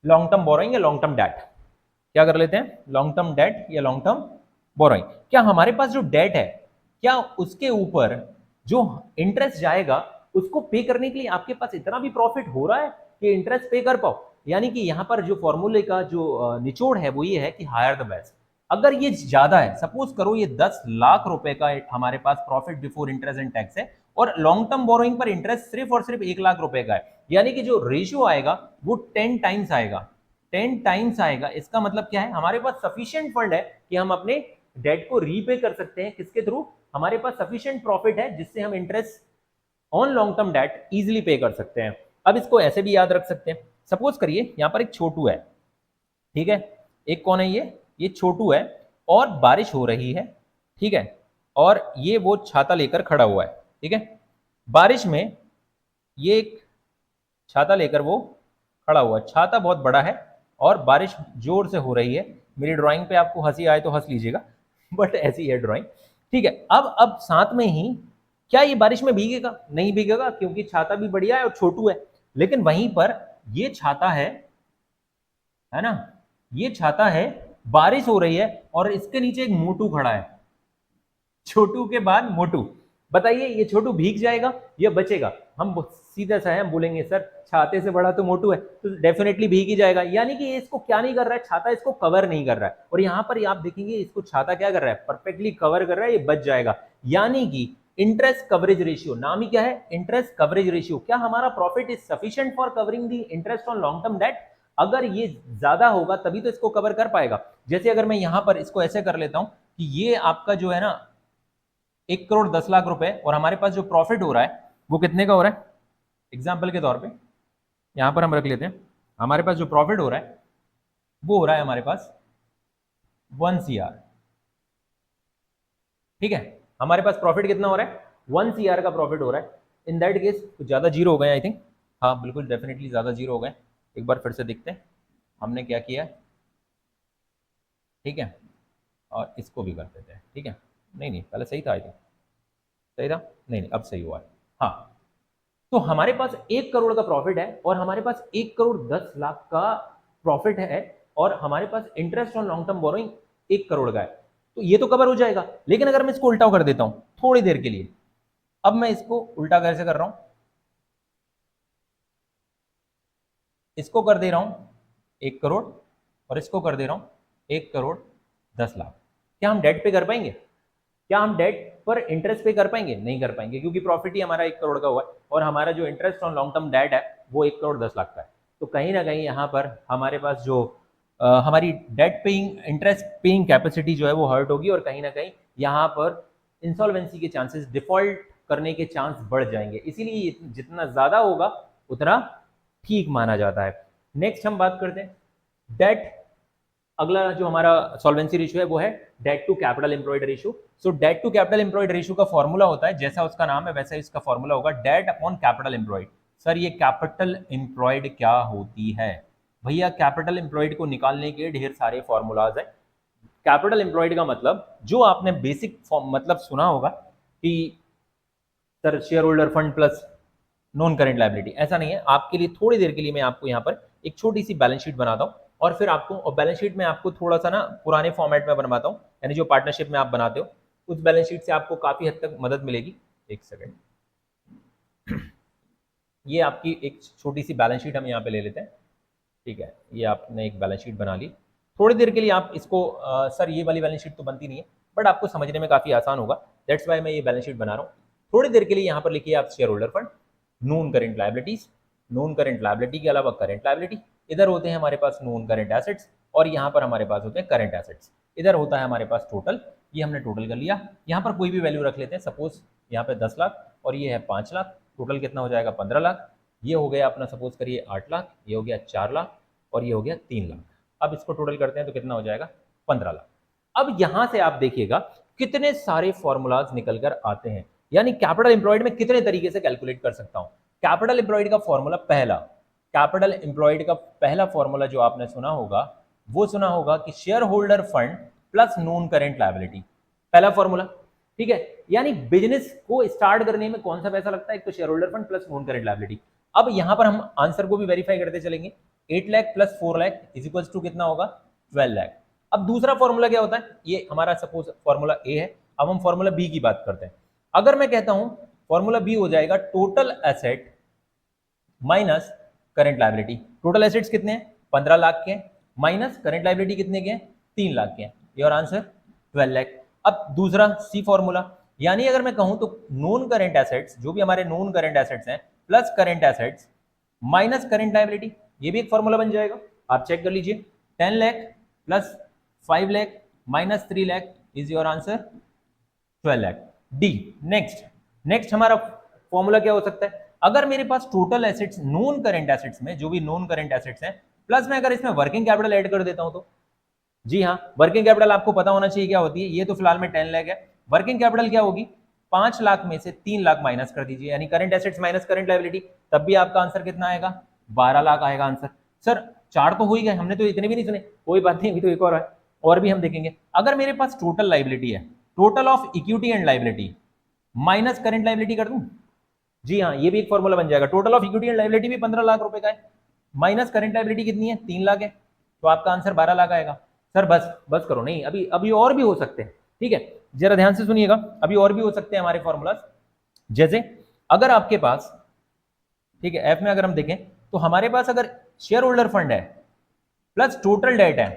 लॉन्ग टर्म बोरिंग या लॉन्ग टर्म डेट, क्या कर लेते हैं? लॉन्ग टर्म डेट या लॉन्ग टर्म बोरिंग। क्या हमारे पास जो डेट है, क्या उसके ऊपर जो इंटरेस्ट जाएगा उसको पे करने के लिए आपके पास इतना भी प्रॉफिट हो रहा है कि इंटरेस्ट पे कर पाओ? यानी कि यहां पर जो फॉर्मूले का जो निचोड़ है वो ये है कि हायर द बेस्ट। अगर ये ज्यादा है, सपोज करो ये 10 लाख रुपए का हमारे पास profit before interest and tax है और लॉन्ग टर्म बोरोइंग पर इंटरेस्ट सिर्फ और सिर्फ 1 लाख रुपए का है, यानी कि जो रेशियो आएगा वो 10 टाइम्स आएगा, 10 टाइम्स आएगा। इसका मतलब क्या है? हमारे पास सफिशिएंट फंड है कि हम अपने डेट को रीपे कर सकते हैं। किसके थ्रू? हमारे पास सफिशिएंट प्रॉफिट है जिससे हम interest on long term debt easily पे कर सकते हैं। अब इसको ऐसे भी याद रख सकते हैं, सपोज करिए यहां पर एक छोटू है, ठीक है। एक कौन है? ये छोटू है और बारिश हो रही है, ठीक है। और ये वो छाता लेकर खड़ा हुआ है, ठीक है। बारिश में ये एक छाता लेकर वो खड़ा हुआ है, छाता बहुत बड़ा है और बारिश जोर से हो रही है। मेरी ड्राइंग पे आपको हंसी आए तो हंस लीजिएगा बट ऐसी है ड्राइंग, ठीक है। अब साथ में ही क्या ये बारिश में भीगेगा? नहीं भीगेगा, क्योंकि छाता भी बढ़िया है और छोटू है। लेकिन वहीं पर ये छाता है ना, ये छाता है, बारिश हो रही है और इसके नीचे एक मोटू खड़ा है, छोटू के बाद मोटू। बताइए ये छोटू भीग जाएगा या बचेगा? हम सीधा सा है, हम बोलेंगे सर छाते से बड़ा तो मोटू है, तो डेफिनेटली भीग ही जाएगा। यानी कि ये इसको क्या नहीं कर रहा है, छाता इसको कवर नहीं कर रहा है। और यहाँ पर आप देखेंगे इसको छाता क्या कर रहा है, परफेक्टली कवर कर रहा है, ये बच जाएगा। यानी कि इंटरेस्ट कवरेज रेशियो, नाम ही क्या है? Interest coverage ratio. क्या हमारा profit is sufficient for covering the interest on long term debt? अगर ये ज्यादा होगा तभी तो इसको कवर कर पाएगा। जैसे अगर मैं यहां पर इसको ऐसे कर लेता हूं कि ये आपका जो है ना 1,10,00,000 रुपए, और हमारे पास जो प्रॉफिट हो रहा है वो कितने का हो रहा है? एग्जाम्पल के तौर पे यहां पर हम रख लेते हैं, हमारे पास जो प्रॉफिट हो रहा है वो हो रहा है हमारे पास 1 CR, ठीक है। हमारे पास प्रॉफिट कितना हो रहा है? 1 CR का प्रॉफिट हो रहा है। इन दैट केस कुछ ज्यादा जीरो हो गए आई थिंक, हाँ बिल्कुल डेफिनेटली ज्यादा जीरो हो गए। एक बार फिर से देखते हैं हमने क्या किया, ठीक है। और इसको भी कर देते हैं, ठीक है। नहीं नहीं पहले सही था आई थिंक, सही था, नहीं नहीं अब सही हुआ है, हाँ। तो हमारे पास 1 करोड़ का प्रॉफिट है और हमारे पास 1,10,00,000 का प्रॉफिट है और हमारे पास interest on long term borrowing 1 crore का है। तो ये तो कवर हो जाएगा। लेकिन अगर मैं इसको उल्टा कर देता हूं थोड़ी देर के लिए, अब मैं इसको उल्टा कैसे कर रहा हूं, इसको कर दे रहा हूं 1 करोड़ और इसको कर दे रहा हूं 1,10,00,000। क्या हम डेट पे कर पाएंगे? क्या हम डेट पर इंटरेस्ट पे कर पाएंगे? नहीं कर पाएंगे, क्योंकि प्रॉफिट ही हमारा 1 करोड़ का हुआ है और हमारा जो interest on long term debt है वो 1,10,00,000 का है। तो कहीं ना कहीं यहाँ पर हमारे पास जो हमारी debt paying, interest paying capacity जो है वो हर्ट होगी और कहीं ना कहीं यहाँ पर इंसॉल्वेंसी के चांसेस, डिफॉल्ट करने के चांस बढ़ जाएंगे। इसीलिए जितना ज्यादा होगा उतना ठीक माना जाता है। नेक्स्ट हम बात करते हैं डेट अगला जो हमारा सॉल्वेंसी रेशियो है वो है debt to capital employed ratio. So debt to capital employed ratio का फॉर्मूला होता है, जैसा उसका नाम है वैसा इसका फॉर्मूला होगा, debt upon capital employed. Sir ये कैपिटल एम्प्लॉयड क्या होती है? भैया कैपिटल एम्प्लॉयड को निकालने के ढेर सारे फॉर्मूलाज हैं। कैपिटल एम्प्लॉयड का मतलब जो आपने बेसिक मतलब सुना होगा कि sir share holder fund plus non current liability, ऐसा नहीं है। आपके लिए थोड़ी देर के लिए मैं आपको यहाँ पर एक छोटी सी बैलेंस शीट बनाता हूँ और फिर आपको, और बैलेंस शीट में आपको थोड़ा सा ना पुराने फॉर्मेट में बनवाता हूँ, यानी जो पार्टनरशिप में आप बनाते हो उस बैलेंस शीट से आपको काफी हद तक मदद मिलेगी। एक सेकेंड, ये आपकी एक छोटी सी बैलेंस शीट हम यहाँ पे ले लेते हैं, ठीक है। ये आपने एक बैलेंस शीट बना ली, थोड़ी देर के लिए आप इसको सर ये वाली बैलेंस शीट तो बनती नहीं है बट आपको समझने में काफी आसान होगा, दैट्स वाई मैं ये बैलेंस शीट बना रहा हूँ। थोड़ी देर के लिए यहाँ पर लिखिए आप share holder fund, non current liabilities, non current liability के अलावा करेंट लायबिलिटी, इधर होते हैं हमारे पास नॉन करेंट एसेट्स और यहाँ पर हमारे पास होते हैं करेंट एसेट्स, इधर होता है हमारे पास टोटल। ये हमने टोटल कर लिया, यहाँ पर कोई भी वैल्यू रख लेते हैं, सपोज यहाँ पे 10 लाख और ये है 5 लाख, टोटल कितना हो जाएगा 15 लाख। ये हो गया अपना सपोज करिए 8 लाख, ये हो गया 4 लाख और ये हो गया 3 लाख। अब इसको टोटल करते हैं तो कितना हो जाएगा 15 लाख। अब यहां से आप देखिएगा कितने सारे फॉर्मूलाज निकल कर आते हैं, यानी कैपिटल एम्प्लॉयड में कितने तरीके से कैलकुलेट कर सकता हूं। कैपिटल एम्प्लॉयड का फॉर्मूला पहला, कैपिटल एम्प्लॉयड का पहला फॉर्मूला जो आपने सुना होगा वो सुना होगा कि share holder fund plus non current liability, पहला फॉर्मूला, ठीक है। यानी बिजनेस को स्टार्ट करने में कौन सा पैसा लगता है, एक तो share holder fund plus non current liability. अब यहां पर हम आंसर को भी वेरीफाई करते चलेंगे, 8 lakh plus 4 lakh is equal to कितना होगा 12 लाख। अब दूसरा फॉर्मूला क्या होता है, ये हमारा सपोज फॉर्मूला ए है, अब हम फॉर्मूला बी की बात करते हैं। अगर मैं कहता हूं फॉर्मूला बी हो जाएगा total asset minus current liability. Total assets कितने हैं 15 लाख के हैं, माइनस करंट लायबिलिटी कितने के हैं 3 लाख के हैं, योर आंसर 12 लाख। अब दूसरा सी फॉर्मूला, यानी अगर मैं कहूं तो नॉन करंट एसेट्स, जो भी हमारे नॉन करंट एसेट्स हैं plus current assets minus current liability, ये भी एक फॉर्मूला बन जाएगा, आप चेक कर लीजिए। 10 lakh plus 5 lakh minus 3 lakh is your answer 12 lakh. The next हमारा फॉर्मूला क्या हो सकता है, अगर मेरे पास total assets non current assets में, जो भी नॉन करंट एसेट्स हैं, प्लस मैं अगर इसमें वर्किंग कैपिटल ऐड कर देता हूं तो, जी हाँ वर्किंग कैपिटल आपको पता होना चाहिए क्या होती है, ये तो फिलहाल में 10 लाख है, वर्किंग कैपिटल क्या होगी 5 लाख में से 3 लाख माइनस कर दीजिए, यानी current assets minus current liability, तब भी आपका आंसर कितना आएगा 12 लाख आएगा आंसर। सर 4 तो हो ही गए, हमने तो इतने भी नहीं सुने, कोई बात नहीं, अभी तो एक और है, और भी हम देखेंगे। अगर मेरे पास टोटल लायबिलिटी है, total of equity and liability minus current liability कर दूं, जी हाँ ये भी एक फॉर्मूला बन जाएगा, total of equity and liability भी 15 लाख रुपए का है, माइनस करंट लायबिलिटी कितनी है 3 लाख है, तो आपका आंसर 12 लाख आएगा। सर बस करो, नहीं अभी अभी और भी हो सकते हैं, ठीक है, जरा ध्यान से सुनिएगा, अभी और भी हो सकते हैं हमारे फॉर्मूलाज। जैसे अगर आपके पास, ठीक है, एफ में अगर हम देखें तो हमारे पास अगर शेयर होल्डर फंड है प्लस टोटल डेट है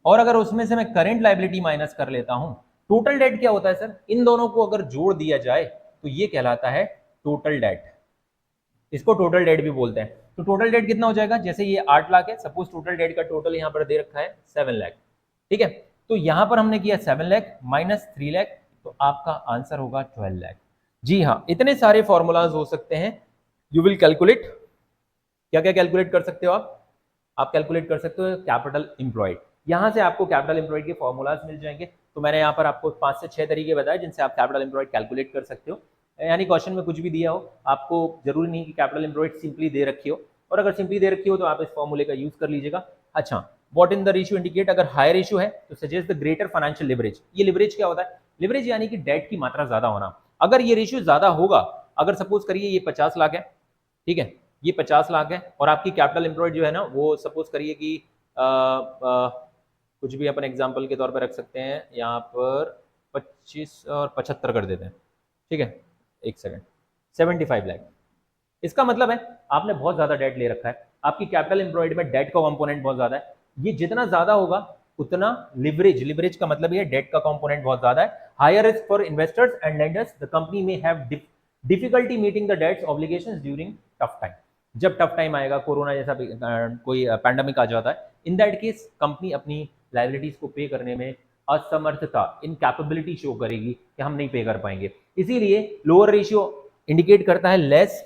और अगर उसमें से मैं करंट लायबिलिटी माइनस कर लेता हूं, टोटल डेट क्या होता है सर, इन दोनों को अगर जोड़ दिया जाए तो ये कहलाता है टोटल डेट, इसको टोटल डेट भी बोलते हैं। तो टोटल डेट कितना हो जाएगा, जैसे ये 8 लाख है, सपोज टोटल डेट का टोटल यहां पर दे रखा है 7 लाख, ठीक है, तो यहां पर हमने किया 7 लाख माइनस 3 लाख, तो आपका आंसर होगा 12 लाख। जी हाँ इतने सारे फॉर्मूलाज हो सकते हैं, यू विल कैलकुलेट, क्या क्या कैलकुलेट कर सकते हो आप कैलकुलेट कर सकते हो कैपिटल एम्प्लॉयड, यहां से आपको कैपिटल एम्प्लॉयड के फॉर्मूलाज मिल जाएंगे। तो मैंने यहाँ पर आपको 5 से 6 तरीके बताए जिनसे आप कैपिटल एम्प्लॉयड कैलकुलेट कर सकते हो, यानी क्वेश्चन में कुछ भी दिया हो, आपको जरूरी नहीं कि कैपिटल एम्प्लॉयड सिंपली दे रखी हो, और अगर सिंपली दे रखी हो तो आप इस फॉर्मूले का यूज कर लीजिएगा। अच्छा, what in the ratio indicate, अगर हायर रेशियो है तो suggest the greater financial leverage. ये लिवरेज क्या होता है, लिवरेज यानी कि डेट की मात्रा ज्यादा होना, अगर ये रेशियो ज्यादा होगा, अगर सपोज करिए ये 50 लाख है, ठीक है, ये 50 लाख है और आपकी कैपिटल एम्प्लॉयड जो है ना वो सपोज करिए कि कुछ भी अपन एग्जांपल के तौर पर रख सकते हैं, यहाँ पर 25 और 75 कर देते हैं, ठीक है, एक सेकंड, 75 लाख। इसका मतलब है आपने बहुत ज्यादा डेट ले रखा है, आपकी कैपिटल एम्प्लॉयड में डेट का कंपोनेंट बहुत ज्यादा है, ये जितना ज्यादा होगा उतना लिवरेज का मतलब ये डेट का कंपोनेंट बहुत ज्यादा है। Higher risk for investors and lenders, the company may have difficulty meeting the debts obligations during tough time, जब टफ टाइम आएगा, कोरोना जैसा कोई पैंडेमिक आ जाता है, इन दैट केस कंपनी अपनी लायबिलिटीज को पे करने में असमर्थता, इनकैपेबिलिटी शो करेगी कि हम नहीं पे कर पाएंगे, इसीलिए लोअर रेशियो इंडिकेट करता है less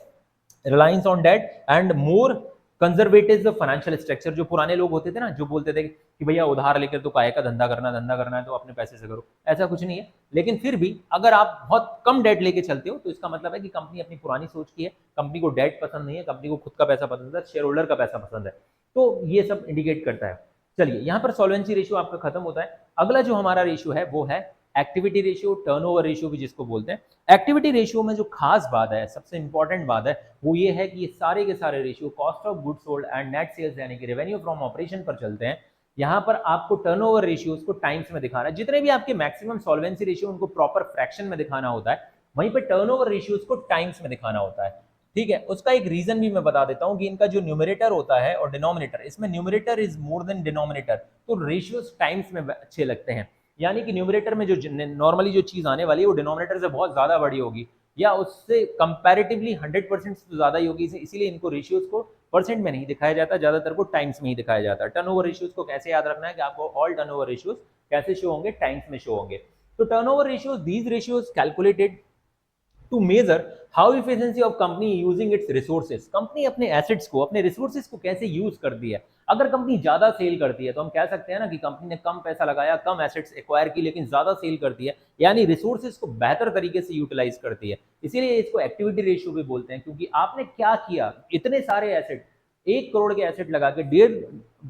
reliance on debt and more conservative financial structure, जो पुराने लोग होते थे ना, जो बोलते थे कि भैया उधार लेकर तो काहे का धंधा करना है तो अपने पैसे से करो, ऐसा कुछ नहीं है। लेकिन फिर भी अगर आप बहुत कम डेट लेके चलते हो तो इसका मतलब है कि कंपनी अपनी पुरानी सोच की है, कंपनी को डेट पसंद नहीं है, कंपनी को खुद का पैसा पसंद है, शेयर होल्डर का पैसा पसंद है। तो ये सब इंडिकेट करता है। चलिए, यहाँ पर सॉल्वेंसी रेशियो आपका खत्म होता है। अगला जो हमारा रेशियो है वो है एक्टिविटी रेशियो, टर्नओवर रेशियो भी जिसको बोलते हैं। एक्टिविटी रेशियो में जो खास बात है, सबसे इंपॉर्टेंट बात है, वो ये है कि ये सारे के सारे ratio cost of goods sold and net sales यानी कि रेवेन्यू फ्रॉम ऑपरेशन पर चलते हैं। यहाँ पर आपको टर्नओवर रेशियोज को टाइम्स में दिखाना है। जितने भी आपके मैक्सिमम सॉल्वेंसी रेशियो उनको प्रॉपर फ्रैक्शन में दिखाना होता है, वहीं पर टर्नओवर रेशियोज को टाइम्स में दिखाना होता है। ठीक है, उसका एक रीजन भी मैं बता देता हूं कि इनका जो न्यूमरेटर होता है और डिनोमिनेटर, इसमें numerator is more than denominator, तो रेशियोज टाइम्स में अच्छे लगते हैं। यानी कि न्यूमरेटर में जो नॉर्मली जो चीज आने वाली है वो डिनोमिनेटर से बहुत ज्यादा बड़ी होगी या उससे कंपैरेटिवली 100% से ज्यादा ही होगी, इसीलिए इनको रेशियोज को परसेंट में नहीं दिखाया जाता, ज्यादातर को टाइम्स में ही दिखाया जाता है। टर्नओवर रेशियोज को कैसे याद रखना है कि आपको ऑल टर्नओवर रेशियोज कैसे शो होंगे, टाइम्स में शो होंगे। तो turnover ratios, these ratios calculated to measure how efficiency of company using its resources. Company अपने एसेट्स को, अपने रिसोर्सेज को कैसे यूज करती है। अगर कंपनी ज्यादा सेल करती है तो हम कह सकते हैं ना कि कंपनी ने कम पैसा लगाया, कम एसेट्स एक्वायर की, लेकिन ज्यादा सेल करती है, यानी रिसोर्सेज को बेहतर तरीके से यूटिलाइज करती है। इसीलिए इसको एक्टिविटी रेशियो भी बोलते हैं, क्योंकि आपने क्या किया, इतने सारे एसेट, 1 करोड़ के एसेट लगा के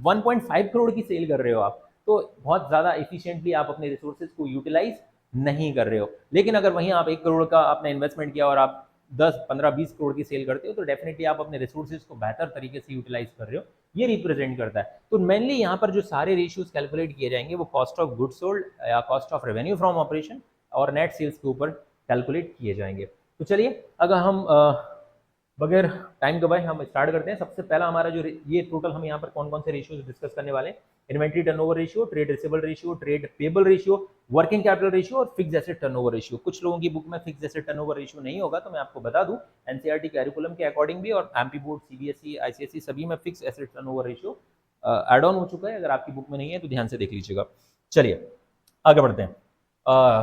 1.5 करोड़ की सेल कर रहे हो आप, तो बहुत ज्यादा एफिशिएंटली आप अपने रिसोर्सेज को यूटिलाइज नहीं कर रहे हो। लेकिन अगर वहीं आप 1 करोड़ का आपने इन्वेस्टमेंट किया और आप 10, 15, 20 करोड़ की सेल करते हो, तो डेफिनेटली आप अपने रिसोर्सेज को बेहतर तरीके से यूटिलाइज कर रहे हो, ये रिप्रेजेंट करता है। तो मेनली यहाँ पर जो सारे रेशियोज कैलकुलेट किए जाएंगे वो कॉस्ट ऑफ गुड्स सोल्ड या cost of revenue from operation और नेट सेल्स के ऊपर कैलकुलेट किए जाएंगे। तो चलिए, अगर हम बगैर टाइम गवाए हम स्टार्ट करते हैं। सबसे पहला हमारा जो ये टोटल हम यहाँ पर कौन कौन से रेशियोज डिस्कस करने वाले हैं, inventory turnover ratio, trade receivable ratio, trade payable ratio, working capital ratio और फिक्स एसेट टर्नओवर रेशियो। कुछ लोगों की बुक में फिक्स एसेट टर्नओवर रेशियो नहीं होगा, तो मैं आपको बता दूं, एनसीईआरटी कैरिकुलम के अकॉर्डिंग भी और एमपी बोर्ड, सीबीएसई, आईसीएसई सभी में fix asset turnover ratio add on हो चुका है। अगर आपकी बुक में नहीं है तो ध्यान से देख लीजिएगा। चलिए आगे बढ़ते हैं।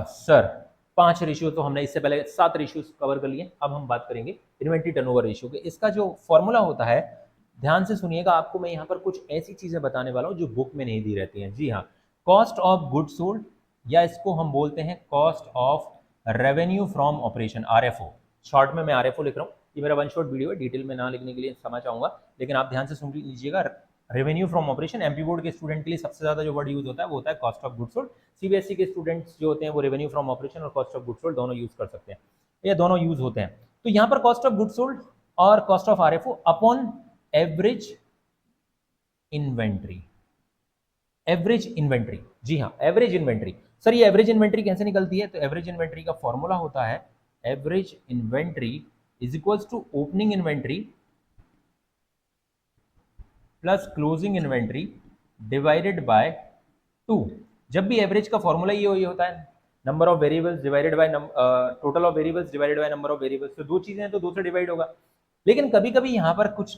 सर 5 रेशियो तो हमने इससे पहले 7 रेशियो कवर कर लिए, अब हम बात करेंगे इन्वेंट्री टर्नओवर रेशियो के। इसका जो फॉर्मूला होता है, ध्यान से सुनिएगा, आपको मैं यहाँ पर कुछ ऐसी चीजें बताने वाला हूँ जो बुक में नहीं दी रहती हैं। जी हाँ, कॉस्ट ऑफ गुड्स सोल्ड, या इसको हम बोलते हैं cost of revenue from operation, RFO. Short में मैं आरएफओ लिख रहा हूँ, ये मेरा वन शॉट वीडियो है, डिटेल में ना लिखने के लिए क्षमा चाहूंगा, लेकिन आप ध्यान से सुन लीजिएगा। Revenue from operation, MP board के स्टूडेंट के लिए सबसे ज्यादा जो वर्ड यूज होता है वो होता है cost of goods sold. CBSE के स्टूडेंट्स जो होते हैं वो रेवेन्यू फ्रॉम ऑपरेशन और कॉस्ट ऑफ गुड्स सोल्ड दोनों यूज कर सकते हैं, ये दोनों यूज होते हैं। तो यहाँ पर कॉस्ट ऑफ गुड्स सोल्ड और cost of RFO upon average inventory, average inventory. जी हाँ, एवरेज इन्वेंट्री। सर ये एवरेज इन्वेंट्री कैसे निकलती है, तो एवरेज इन्वेंट्री का फॉर्मूला होता है average inventory is equals to opening inventory plus closing inventory divided by 2। जब भी एवरेज का फॉर्मूला ये होता है, number of variables divided by total of variables divided by number of variables, तो दो चीजें हैं तो 2 से डिवाइड होगा। लेकिन कभी कभी यहाँ पर कुछ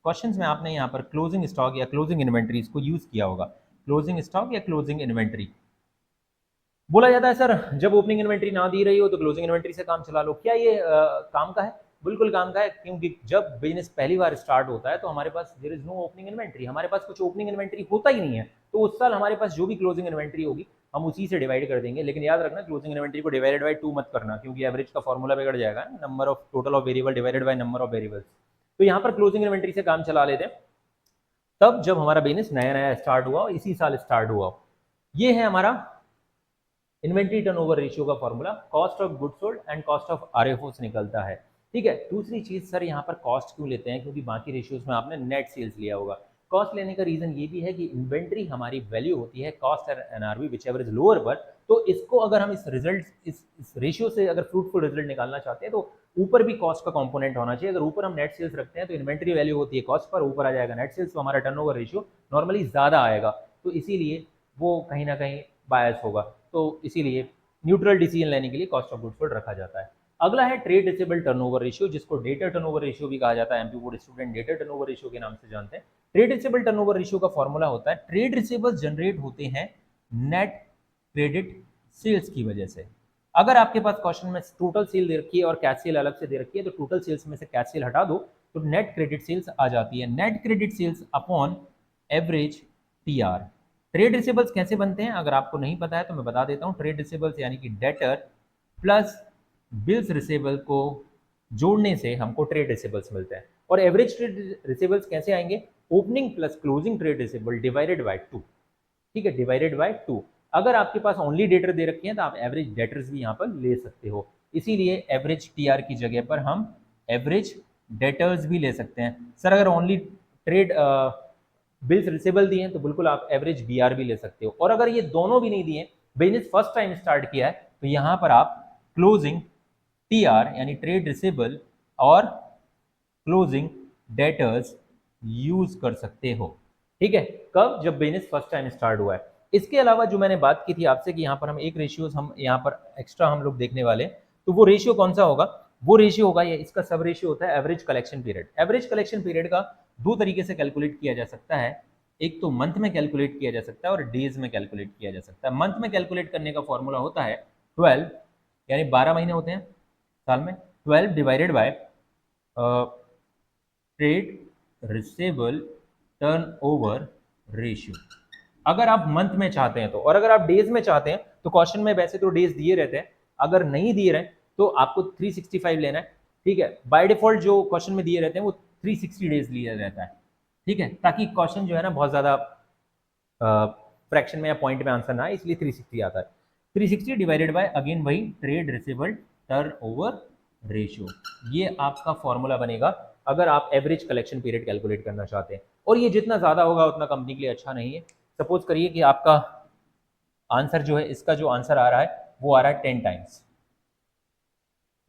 क्वेश्चंस में आपने यहाँ पर क्लोजिंग स्टॉक या क्लोजिंग इन्वेंट्रीज को यूज किया होगा, क्लोजिंग स्टॉक या क्लोजिंग इन्वेंट्री। बोला जाता है सर जब ओपनिंग इन्वेंट्री ना दी रही हो तो क्लोजिंग इन्वेंट्री से काम चला लो। क्या ये काम का है? बिल्कुल काम का है, क्योंकि जब बिजनेस पहली बार स्टार्ट होता है तो हमारे पास there is no opening inventory, हमारे पास कुछ ओपनिंग इन्वेंट्री होता ही नहीं है, तो उस साल हमारे पास जो भी क्लोजिंग इन्वेंट्री होगी हम उसी से डिवाइड कर देंगे। लेकिन याद रखना क्लोजिंग इन्वेंट्री को डिवाइडेड बाय 2 मत करना, क्योंकि एवरेज का फॉर्मूला बिगड़ जाएगा, number of total of variable divided by number of variables. तो यहाँ पर क्लोजिंग इन्वेंट्री से काम चला लेते हैं तब जब हमारा बिजनेस नया नया स्टार्ट हुआ, इसी साल स्टार्ट हुआ। ये है हमारा इन्वेंट्री टर्नओवर रेशियो का formula, cost of goods sold and cost of RFO से निकलता है। ठीक है, दूसरी चीज सर यहाँ पर कॉस्ट क्यों लेते हैं, क्योंकि बाकी रेशियोज में आपने नेट सेल्स लिया होगा। कॉस्ट लेने का रीजन ये भी है कि इन्वेंट्री हमारी वैल्यू होती है कॉस्ट और NRV which ever is lower पर, तो इसको अगर हम इस रिजल्ट इस रेशियो से अगर फ्रूटफुल रिजल्ट निकालना चाहते हैं तो ऊपर भी कॉस्ट का कंपोनेंट होना चाहिए। अगर ऊपर हम नेट सेल्स रखते हैं तो इन्वेंट्री वैल्यू होती है कॉस्ट पर, ऊपर आ जाएगा नेट सेल्स, तो हमारा टर्नओवर रेशियो नॉर्मली ज्यादा आएगा, तो इसीलिए वो कहीं ना कहीं बायस होगा। तो इसीलिए न्यूट्रल डिसीजन लेने के लिए कॉस्ट ऑफ गुड्स सोल्ड रखा जाता है। अगला है ट्रेड रिसीवेबल टर्नओवर रेशियो, जिसको डेटर टर्नओवर रेशियो भी कहा जाता है, MP board student debtor turnover ratio के नाम से जानते हैं। ट्रेड रिसीवेबल टर्नओवर रेशियो का फॉर्मूला होता है ट्रेड रिसीवेबल्स जनरेट होते हैं नेट क्रेडिट सेल्स की वजह से। अगर आपके पास क्वेश्चन में टोटल सेल दे रखी है और कैश सेल अलग से दे रखी है, तो टोटल सेल्स में से कैश सेल हटा दो, तो नेट क्रेडिट सेल्स आ जाती है। Net credit sales upon average TR. Trade receivables कैसे बनते हैं अगर आपको नहीं पता है तो मैं बता देता हूँ। ट्रेड रिसीवेबल्स यानी कि डेटर प्लस बिल्स रिसीवेबल को जोड़ने से हमको ट्रेड रिसीवेबल्स मिलते हैं। और एवरेज ट्रेड रिसीवेबल्स कैसे आएंगे? Opening plus closing trade receivable divided by 2। ठीक है, डिवाइडेड बाय 2। अगर आपके पास ओनली डेटर दे रखी है तो आप एवरेज डेटर्स भी यहाँ पर ले सकते हो, इसीलिए एवरेज टीआर की जगह पर हम एवरेज डेटर्स भी ले सकते हैं। सर अगर ओनली ट्रेड बिल्स रिसीवेबल दिए हैं तो बिल्कुल आप एवरेज बीआर भी ले सकते हो। और अगर ये दोनों भी नहीं दिए, बिजनेस फर्स्ट टाइम स्टार्ट किया है, तो यहाँ पर आप क्लोजिंग टीआर यानी ट्रेड रिसीवेबल और क्लोजिंग डेटर्स यूज कर सकते हो। ठीक है, कब? जब बिजनेस फर्स्ट टाइम स्टार्ट हुआ है। इसके अलावा जो मैंने बात की थी आपसे कि यहाँ पर हम एक रेशियो हम यहाँ पर एक्स्ट्रा हम लोग देखने वाले हैं, तो वो रेशियो कौन सा होगा? वो रेशियो होगा, ये इसका सब रेशियो होता है average collection period. Average collection period का दो तरीके से कैलकुलेट किया जा सकता है, एक तो मंथ में कैलकुलेट किया जा सकता है और डेज में कैलकुलेट किया जा सकता है। मंथ में कैलकुलेट करने का फॉर्मूला होता है 12, यानी 12 महीने होते हैं साल में, 12 divided by trade receivable turnover ratio. अगर आप मंथ में चाहते हैं तो, और अगर आप डेज में चाहते हैं तो क्वेश्चन में वैसे तो डेज दिए रहते हैं, अगर नहीं दिए रहे तो आपको 365 लेना है। ठीक है, बाय डिफॉल्ट जो क्वेश्चन में दिए रहते हैं वो 360 डेज लिया रहता है। ठीक है, ताकि क्वेश्चन जो है ना बहुत ज्यादा फ्रैक्शन में या पॉइंट में आंसर ना आए, इसलिए 360 आता है। 360 डिवाइडेड बाय अगेन वही ट्रेड रिसीवेबल टर्नओवर रेशियो, ये आपका फॉर्मूला बनेगा अगर आप एवरेज कलेक्शन पीरियड कैलकुलेट करना चाहते हैं। और ये जितना ज़्यादा होगा उतना कंपनी के लिए अच्छा नहीं है। सपोज करिए कि आपका आंसर जो है, इसका जो आंसर आ रहा है वो आ रहा है 10 टाइम्स।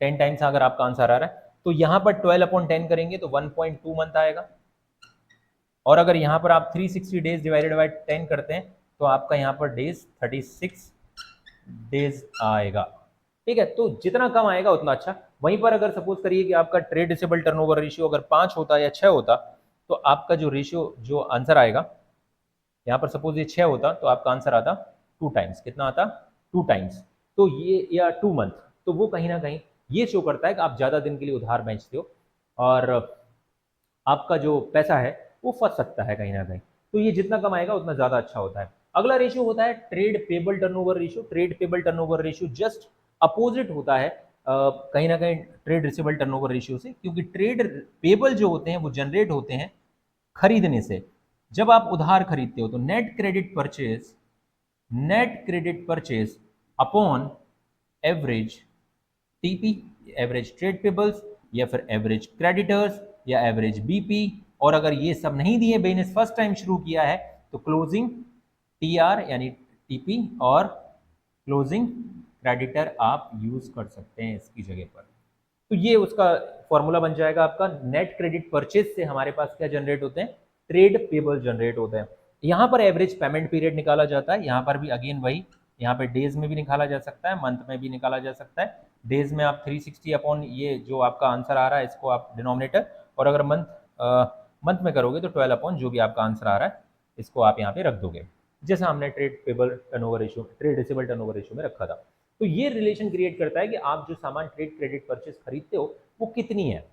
10 टाइम्स अगर आपका आंसर आ रहा है तो यहाँ पर 12/10 करेंगे तो 1.2 मंथ आएगा। और अगर यहाँ पर आप 360 डेज डिवाइडेड बाय 10 करते हैं तो आपका यहाँ पर डेज 36 डेज आएगा। ठीक है, तो जितना कम आएगा उतना अच्छा। वहीं पर अगर सपोज करिए कि आपका ट्रेड रिसीवेबल टर्नओवर रेशियो अगर 5 होता या 6 होता तो आपका जो रेशियो जो आंसर आएगा, यहाँ पर सपोज ये 6 होता तो आपका आंसर आता 2 टाइम्स। कितना आता? 2 टाइम्स। तो ये, या 2 मंथ, तो वो कहीं ना कहीं ये शो करता है कि आप ज़्यादा दिन के लिए उधार बेचते हो और आपका जो पैसा है वो फंस सकता है कहीं ना कहीं। तो ये जितना कम आएगा उतना ज़्यादा अच्छा होता है। अगला रेशियो होता है trade payable turnover ratio. Trade payable turnover ratio just opposite होता है कहीं ना कहीं ट्रेड रिसीवेबल टर्नओवर रेशियो से, क्योंकि ट्रेड पेबल जो होते हैं वो जनरेट होते हैं खरीदने से। जब आप उधार खरीदते हो तो net credit purchase upon average TP, average trade payables, या फिर एवरेज क्रेडिटर्स, या एवरेज बीपी। और अगर ये सब नहीं दिए, बिजनेस फर्स्ट टाइम शुरू किया है, तो क्लोजिंग टीआर यानी टीपी और क्लोजिंग क्रेडिटर आप यूज कर सकते हैं इसकी जगह पर। तो ये उसका फॉर्मूला बन जाएगा आपका। नेट क्रेडिट परचेज से हमारे पास क्या जनरेट होते हैं? ट्रेड पेबल जनरेट होते हैं। यहाँ पर एवरेज पेमेंट पीरियड निकाला जाता है। यहाँ पर भी अगेन वही, यहाँ पे डेज में भी निकाला जा सकता है, मंथ में भी निकाला जा सकता है। डेज में आप 360 अपॉन ये जो आपका आंसर आ रहा है इसको आप डिनोमिनेटर, और अगर मंथ में करोगे तो 12 अपॉन जो भी आपका आंसर आ रहा है इसको आप यहाँ पे रख दोगे, जैसा हमने trade payable turnover ratio, trade receivable turnover ratio में रखा था। तो ये रिलेशन क्रिएट करता है कि आप जो सामान ट्रेड क्रेडिट परचेज खरीदते हो वो कितनी है,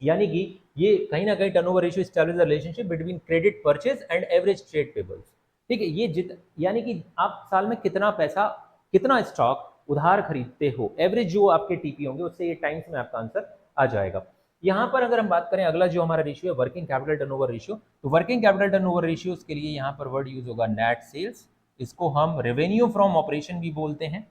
यानी कि ये कहीं ना कहीं turnover ratio establish the relationship between credit purchase and average trade payables. ठीक है, ये यानी कि आप साल में कितना पैसा, कितना स्टॉक उधार खरीदते हो, एवरेज जो आपके टीपी होंगे उससे ये टाइम्स में आपका आंसर आ जाएगा। यहाँ पर अगर हम बात करें अगला जो हमारा रेशियो है वर्किंग कैपिटल टर्नओवर रेशियो, तो वर्किंग कैपिटल टर्नओवर रेशियो के लिए यहाँ पर वर्ड यूज होगा नेट सेल्स। इसको हम रेवेन्यू फ्रॉम ऑपरेशन भी बोलते हैं।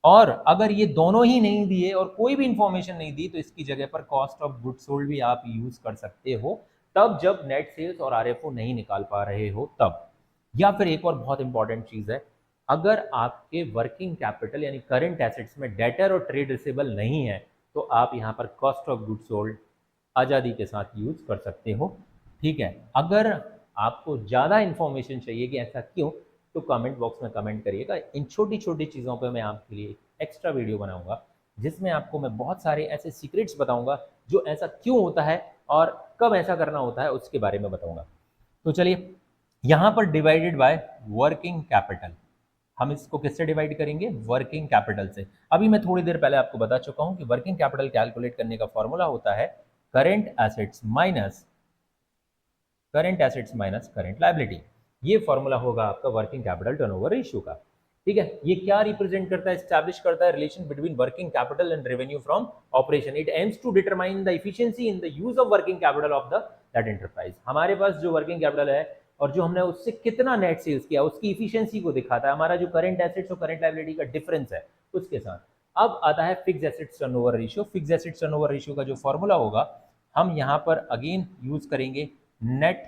और अगर ये दोनों ही नहीं दिए और कोई भी इंफॉर्मेशन नहीं दी तो इसकी जगह पर कॉस्ट ऑफ गुड सोल्ड भी आप यूज कर सकते हो, तब जब नेट सेल्स और आरएफओ नहीं निकाल पा रहे हो तब। या फिर एक और बहुत इंपॉर्टेंट चीज है, अगर आपके वर्किंग कैपिटल यानी करंट एसेट्स में डेटर और ट्रेड रिसीवेबल नहीं है तो आप यहाँ पर कॉस्ट ऑफ गुड सोल्ड आज़ादी के साथ यूज कर सकते हो। ठीक है, अगर आपको ज़्यादा इंफॉर्मेशन चाहिए कि ऐसा क्यों, तो कमेंट बॉक्स में कमेंट करिएगा। इन छोटी छोटी चीज़ों पे मैं आपके लिए एक्स्ट्रा वीडियो बनाऊंगा जिसमें आपको मैं बहुत सारे ऐसे सीक्रेट्स बताऊंगा जो ऐसा क्यों होता है और कब ऐसा करना होता है उसके बारे में बताऊंगा। तो चलिए, यहाँ पर डिवाइडेड बाय वर्किंग कैपिटल, हम इसको किससे डिवाइड करेंगे? वर्किंग कैपिटल से। अभी मैं थोड़ी देर पहले आपको बता चुका हूँ कि वर्किंग कैपिटल कैलकुलेट करने का फॉर्मूला होता है current assets minus current liability. ये फॉर्मूला होगा आपका वर्किंग कैपिटल टर्नओवर रेशियो का। ठीक है, ये क्या रिप्रेजेंट करता है, एस्टैब्लिश करता है relation between working capital and revenue from operation. It aims to determine the efficiency in the use of working capital of the that enterprise. हमारे पास जो वर्किंग कैपिटल है और जो हमने उससे कितना नेट सेल्स किया उसकी इफिशियंसी को दिखाता है। हमारा जो करंट एसेट्स और करंट लायबिलिटी का डिफरेंस है उसके साथ। अब आता है fix assets turnover ratio. Fix assets turnover ratio का जो फॉर्मूला होगा हम यहाँ पर अगेन यूज करेंगे नेट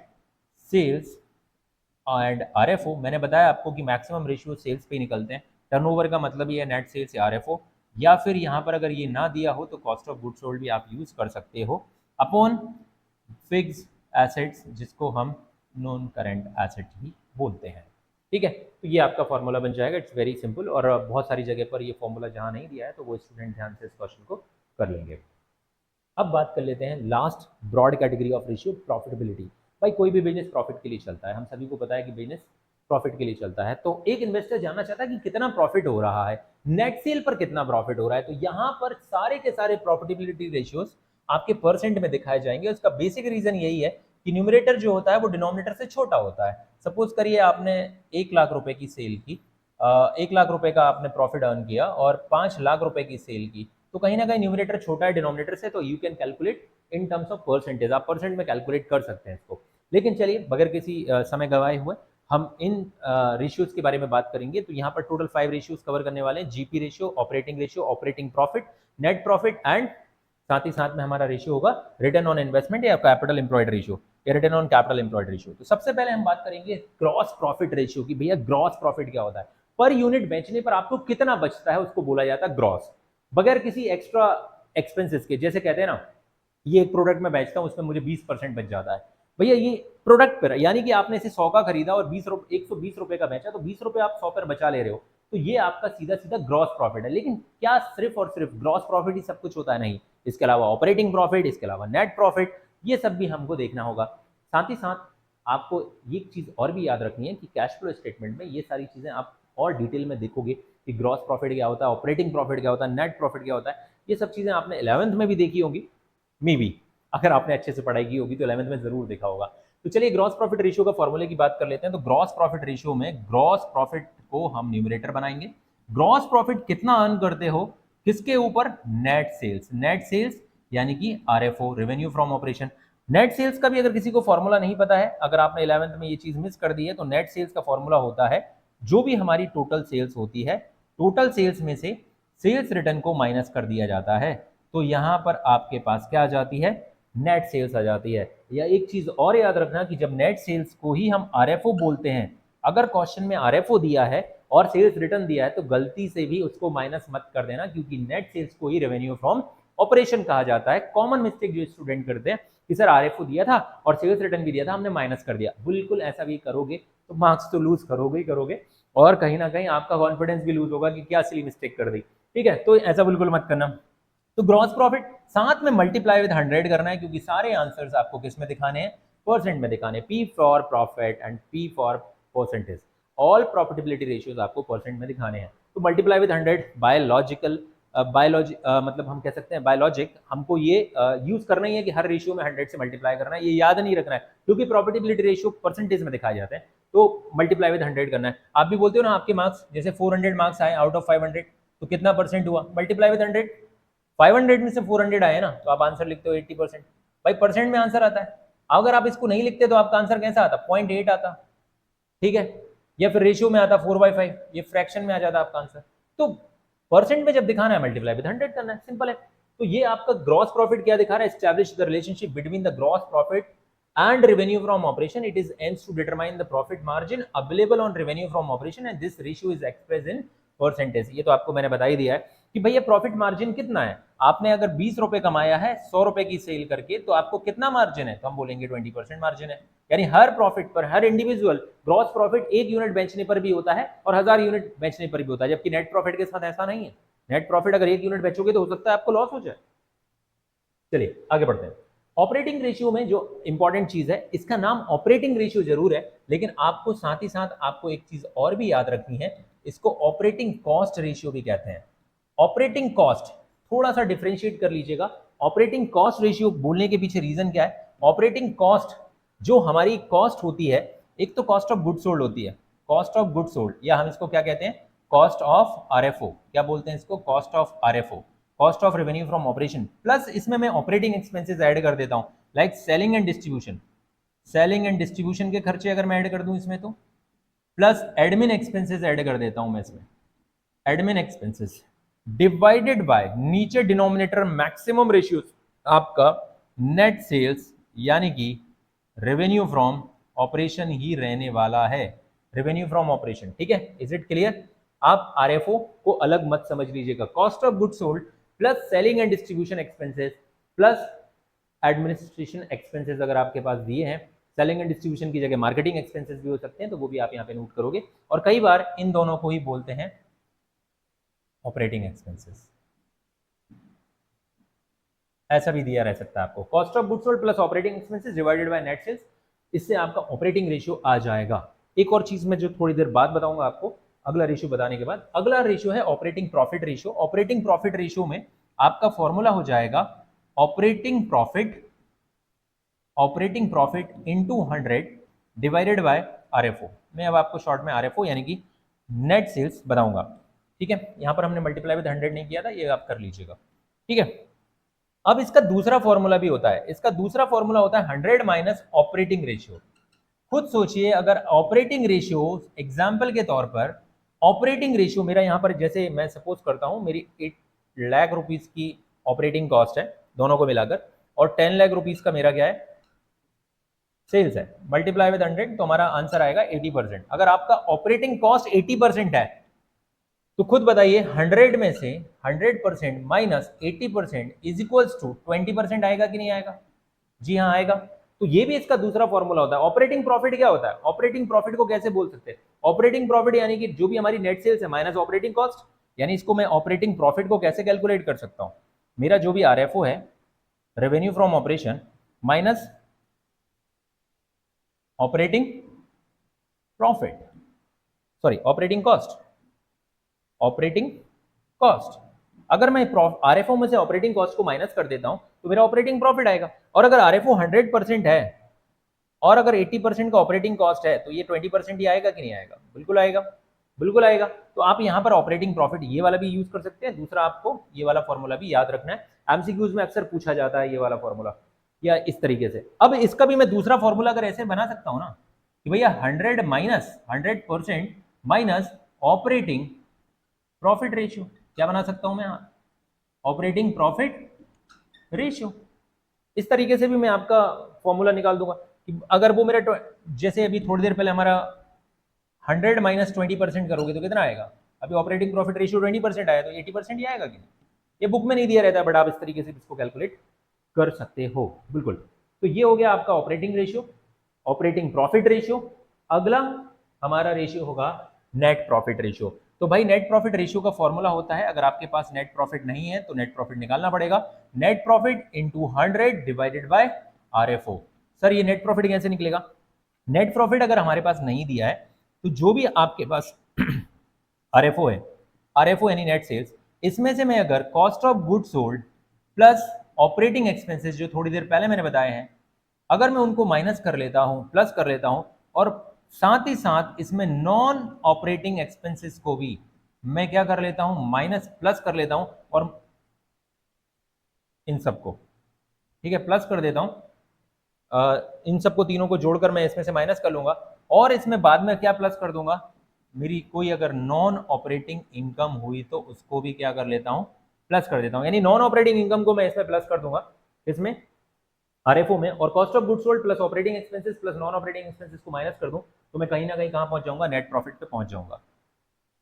सेल्स एंड आरएफओ। मैंने बताया आपको कि मैक्सिमम रेशियो सेल्स पे निकलते हैं। टर्नओवर का मतलब ये है नेट सेल्स या आरएफओ, या फिर यहाँ पर अगर ये ना दिया हो तो कॉस्ट ऑफ गुड्स सोल्ड भी आप यूज कर सकते हो अपॉन फिक्स एसेट्स, जिसको हम नॉन करंट एसेट भी बोलते हैं। ठीक है, तो ये आपका फॉर्मूला बन जाएगा। इट्स वेरी सिंपल, और बहुत सारी जगह पर ये फॉर्मूला जहाँ नहीं दिया है तो वो स्टूडेंट ध्यान से इस क्वेश्चन को कर लेंगे। अब बात कर लेते हैं last broad category of ratio, profitability. भाई कोई भी बिजनेस प्रॉफिट के लिए चलता है, हम सभी को पता है कि बिजनेस प्रॉफिट के लिए चलता है। तो एक इन्वेस्टर जानना चाहता है कि कितना प्रॉफिट हो रहा है, नेट सेल पर कितना प्रॉफिट हो रहा है। तो यहाँ पर सारे के सारे प्रॉफिटेबिलिटी रेशियोज आपके परसेंट में दिखाए जाएंगे। उसका बेसिक रीजन यही है कि न्यूमरेटर जो होता है वो डिनोमिनेटर से छोटा होता है। सपोज करिए आपने 1,00,000 रुपए की सेल की, 1,00,000 रुपए का आपने प्रॉफिट अर्न किया और 5,00,000 रुपए की सेल की, तो कहीं ना कहीं न्यूमरेटर छोटा है डिनोमिनेटर से, तो you can calculate in terms of percentage. आप परसेंट में कैलकुलेट कर सकते हैं इसको। लेकिन चलिए बगैर किसी समय गवाए हुए हम इन रेशियोज के बारे में बात करेंगे। तो यहाँ पर टोटल 5 रेशियोज कवर करने वाले हैं, GP ratio, operating profit, net profit, and साथ ही साथ में हमारा रेशियो होगा रिटर्न ऑन इन्वेस्टमेंट या कैपिटल एम्प्लॉयड रेशियो या return on capital employed ratio. तो सबसे पहले हम बात करेंगे ग्रॉस प्रॉफिट रेशियो की। भैया ग्रॉस प्रॉफिट क्या होता है, पर यूनिट बेचने पर आपको कितना बचता है उसको बोला जाता है ग्रॉस, बगैर किसी एक्स्ट्रा एक्सपेंसेस के। जैसे कहते हैं ना, ये एक प्रोडक्ट में बेचता हूं उसमें मुझे 20% बच जाता है। भैया ये प्रोडक्ट पर, यानी कि आपने इसे 100 का खरीदा और 120 रुपए का बेचा, तो 20 रुपए आप 100 पर बचा ले रहे हो, तो ये आपका सीधा सीधा ग्रॉस प्रॉफिट है। लेकिन क्या सिर्फ और सिर्फ ग्रॉस प्रॉफिट ही सब कुछ होता है? नहीं, इसके अलावा ऑपरेटिंग प्रॉफिट, इसके अलावा नेट प्रॉफिट, ये सब भी हमको देखना होगा। साथ ही साथ आपको एक चीज और भी याद रखनी है कि कैश फ्लो स्टेटमेंट में ये सारी चीजें आप और डिटेल में देखोगे कि ग्रॉस प्रॉफिट क्या होता है, ऑपरेटिंग प्रॉफिट क्या होता है, नेट प्रॉफिट क्या होता है। ये सब चीजें आपने 11th में भी देखी होंगी, मे बी अगर आपने अच्छे से पढ़ाई की होगी तो 11th में जरूर देखा होगा। तो चलिए ग्रॉस प्रॉफिट रेशियो का फॉर्मूले की बात कर लेते हैं। तो ग्रॉस प्रॉफिट रेशियो में ग्रॉस प्रॉफिट को हम न्यूमरेटर बनाएंगे। ग्रॉस प्रॉफिट कितना अर्न करते हो, किसके ऊपर? Net sales. नेट सेल्स यानी कि RFO, revenue from operation. Net sales का भी अगर किसी को फॉर्मूला नहीं पता है, अगर आपने 11th में ये चीज मिस कर दी है, तो नेट सेल्स का फॉर्मूला होता है जो भी हमारी टोटल सेल्स होती है, टोटल सेल्स में से सेल्स रिटर्न को माइनस कर दिया जाता है। तो यहां पर आपके पास क्या आ जाती है? नेट सेल्स आ जाती है। या एक चीज और याद रखना कि जब नेट सेल्स को ही हम आरएफओ बोलते हैं, अगर क्वेश्चन में आरएफओ दिया है और सेल्स रिटर्न दिया है तो गलती से भी उसको माइनस मत कर देना, क्योंकि नेट सेल्स को ही रेवेन्यू फ्रॉम ऑपरेशन कहा जाता है। कॉमन मिस्टेक जो स्टूडेंट करते हैं कि सर आरएफओ दिया था और सेल्स रिटर्न भी दिया था, हमने माइनस कर दिया। बिल्कुल ऐसा भी करोगे तो मार्क्स तो लूज करोगे ही करोगे, और कहीं ना कहीं आपका कॉन्फिडेंस भी लूज होगा कि क्या सिली मिस्टेक कर दी। ठीक है, तो ऐसा बिल्कुल मत करना। तो ग्रॉस प्रॉफिट साथ में मल्टीप्लाई विद 100 करना है, क्योंकि सारे आंसर्स आपको किस में दिखाने हैं? परसेंट में दिखाने। P for profit and P for percentage, all profitability ratios आपको परसेंट में दिखाने हैं। तो मल्टीप्लाई विद 100 बायोलॉजिकल, मतलब हम कह सकते हैं बायोलॉजिक, हमको ये यूज करना ही है कि हर रेशियो में 100 से मल्टीप्लाई करना है। ये याद नहीं रखना है क्योंकि प्रॉफिटेबिलिटी रेशियो परसेंटेज में दिखाए जाते हैं, तो मल्टीप्लाई विद 100 करना है। आप भी बोलते हो ना, आपके मार्क्स जैसे 400 मार्क्स आए आउट ऑफ 500, तो कितना परसेंट हुआ? Multiply with 100। 500 में से 400 आए ना, तो आप आंसर लिखते हो 80%। भाई परसेंट में आंसर आता है। अगर आप इसको नहीं लिखते तो आपका आंसर कैसा आता? 0.8 आता। ठीक है, या फिर रेशियो में आता 4/5, ये फ्रैक्शन में आ जाता आपका आंसर। तो परसेंट में जब दिखाना है मल्टीप्लाई विद 100 करना है, सिंपल है। तो ये आपका ग्रॉस प्रॉफिट क्या दिखा रहा है? Establish the relationship between the gross profit and revenue from operation. It is aims to determine the profit margin available on revenue from operation and this ratio is expressed in percentage. ये तो आपको मैंने बता ही दिया है कि भैया profit margin कितना है। आपने अगर 20 रुपए कमाया है 100 रुपए की सेल करके, तो आपको कितना मार्जिन है? तो हम बोलेंगे 20% मार्जिन है। यानी हर प्रॉफिट पर, हर इंडिविजुअल ग्रॉस प्रॉफिट 1 यूनिट बेचने पर भी होता है और 1000 यूनिट बेचने पर भी होता है, जबकि नेट प्रॉफिट के साथ ऐसा नहीं है। नेट प्रॉफिट अगर 1 यूनिट बेचोगे तो हो सकता है आपको लॉस हो जाए। चलिए आगे बढ़ते हैं। ऑपरेटिंग रेशियो में जो इंपॉर्टेंट चीज है, इसका नाम ऑपरेटिंग रेशियो जरूर है, लेकिन आपको साथ ही साथ आपको एक चीज और भी याद रखनी है, इसको ऑपरेटिंग कॉस्ट रेशियो भी कहते हैं। ऑपरेटिंग कॉस्ट थोड़ा सा डिफरेंशिएट कर लीजिएगा। ऑपरेटिंग कॉस्ट रेशियो बोलने के पीछे रीजन क्या है? ऑपरेटिंग कॉस्ट जो हमारी कॉस्ट होती है, एक तो कॉस्ट ऑफ गुड सोल्ड होती है, कॉस्ट ऑफ गुड सोल्ड, या हम इसको क्या कहते हैं? Cost of RFO. क्या बोलते हैं इसको? Cost of RFO, cost of revenue from operation. Plus इसमें मैं ऑपरेटिंग एक्सपेंसेस ऐड कर देता हूं, like selling and distribution. Selling and distribution के खर्चे अगर मैं ऐड कर दूं इसमें, तो प्लस एडमिन एक्सपेंसेस ऐड कर देता हूं मैं इसमें, एडमिन एक्सपेंसेस डिवाइडेड बाय, नीचे डिनोमिनेटर मैक्सिमम रेशियो आपका नेट सेल्स यानी कि रेवेन्यू फ्रॉम ऑपरेशन ही रहने वाला है, रेवेन्यू फ्रॉम ऑपरेशन। ठीक है, इज इट क्लियर? आप आरएफओ को अलग मत समझ लीजिएगा, cost of good sold plus selling and distribution expenses plus administration expenses अगर आपके पास दिए हैं, सेलिंग एंड डिस्ट्रीब्यूशन की जगह मार्केटिंग एक्सपेंसेस भी हो सकते हैं, तो वो भी आप यहाँ पे नोट करोगे। और कई बार इन दोनों को ही बोलते हैं ऑपरेटिंग एक्सपेंसेस, ऐसा भी दिया रह सकता है आपको, cost of goods sold plus operating expenses divided by net sales, इससे आपका ऑपरेटिंग रेशियो आ जाएगा। एक और चीज मैं जो थोड़ी देर बाद बताऊंगा आपको, अगला रेशियो बताने के बाद। अगला रेशियो है operating profit ratio. Operating profit ratio में आपका फॉर्मूला हो जाएगा operating profit into 100 divided by RFO. मैं अब आपको शॉर्ट में आरएफओ यानी कि नेट सेल्स बताऊंगा। ठीक है, यहां पर हमने मल्टीप्लाई विद 100 नहीं किया था, ये आप कर लीजिएगा। ठीक है, अब इसका दूसरा फॉर्मूला भी होता है, इसका दूसरा फॉर्मूला होता है 100 माइनस ऑपरेटिंग रेशियो। खुद सोचिए, अगर ऑपरेटिंग रेशियो, एग्जाम्पल के तौर पर ऑपरेटिंग रेशियो मेरा यहां पर, जैसे मैं सपोज करता हूं मेरी 8 लाख रुपीस की ऑपरेटिंग कॉस्ट है दोनों को मिलाकर, और 10 लाख रुपीस का मेरा क्या है? सेल्स है। मल्टीप्लाई विद 100 तो हमारा आंसर आएगा 80%। अगर आपका ऑपरेटिंग कॉस्ट 80% है तो खुद बताइए 100 में से 100% माइनस 80% इज इक्वल्स टू 20% आएगा कि नहीं आएगा? जी हाँ आएगा। तो ये भी इसका दूसरा फॉर्मूला होता है। ऑपरेटिंग प्रॉफिट क्या होता है? ऑपरेटिंग प्रॉफिट को कैसे बोल सकते हैं? ऑपरेटिंग प्रॉफिट यानी कि जो भी हमारी नेट सेल्स है माइनस ऑपरेटिंग कॉस्ट, यानी इसको मैं ऑपरेटिंग प्रॉफिट को कैसे कैलकुलेट कर सकता हूं? मेरा जो भी आरएफओ है, revenue from operation minus operating profit, sorry operating cost, operating cost. अगर मैं आरएफओ में से ऑपरेटिंग कॉस्ट को माइनस कर देता हूं तो मेरा ऑपरेटिंग प्रॉफिट आएगा। और अगर आरएफओ 100% है और अगर 80% का ऑपरेटिंग कॉस्ट है तो ये 20% ही आएगा कि नहीं आएगा? बिल्कुल आएगा, बिल्कुल आएगा। तो आप यहां पर ऑपरेटिंग प्रॉफिट ये वाला भी यूज कर सकते हैं। दूसरा आपको ये वाला फॉर्मूला भी याद रखना है, एमसीक्यूज में अक्सर पूछा जाता है ये वाला फॉर्मूला, या इस तरीके से। अब इसका भी मैं दूसरा फॉर्मूला अगर ऐसे बना सकता हूं ना कि भैया 100% माइनस ऑपरेटिंग प्रॉफिट रेशियो, क्या बना सकता हूं मैं? Operating profit ratio. इस तरीके से भी मैं आपका फॉर्मूला निकाल दूंगा कि अगर वो मेरा, जैसे अभी थोड़ी देर पहले हमारा 100 माइनस 20% करोगे तो कितना आएगा? अभी ऑपरेटिंग प्रॉफिट रेशियो 20% आया तो 80% ही आएगा कि नहीं? ये बुक में नहीं दिया रहता है, बट आप इस तरीके से इसको कैलकुलेट कर सकते हो। बिल्कुल। तो ये हो गया आपका operating ratio, operating profit ratio. अगला हमारा रेशियो होगा नेट प्रॉफिट रेशियो। तो भाई नेट प्रॉफिट रेशियो का फॉर्मूला होता है, अगर आपके पास नेट प्रॉफिट नहीं है तो नेट प्रॉफिट निकालना पड़ेगा, net profit into 100 divided by RFO. Sir ये नेट प्रॉफिट कैसे निकलेगा? नेट प्रॉफिट अगर हमारे पास नहीं दिया है तो जो भी आपके पास आरएफओ है, आरएफओ यानी नेट सेल्स, इसमें से मैं अगर cost of good sold plus operating expenses जो थोड़ी देर पहले मैंने बताए हैं, अगर मैं उनको माइनस कर लेता हूं, प्लस कर लेता हूं, और साथ ही साथ इसमें नॉन ऑपरेटिंग एक्सपेंसेस को भी मैं क्या कर लेता हूं? माइनस प्लस कर लेता हूं, और इन सबको, ठीक है, प्लस कर देता हूं, इन सबको तीनों को जोड़कर मैं इसमें से माइनस कर लूंगा, और इसमें बाद में क्या प्लस कर दूंगा? मेरी कोई अगर नॉन ऑपरेटिंग इनकम हुई तो उसको भी क्या कर लेता हूं? प्लस कर देता हूं। यानी नॉन ऑपरेटिंग इनकम को मैं इसमें प्लस कर दूंगा, इसमें आरएफओ में, और cost of goods sold plus operating expenses plus non operating expenses को माइनस कर दूं तो मैं कहीं ना कहीं कहां पहुंच जाऊंगा? नेट प्रॉफिट पे पहुंच जाऊंगा।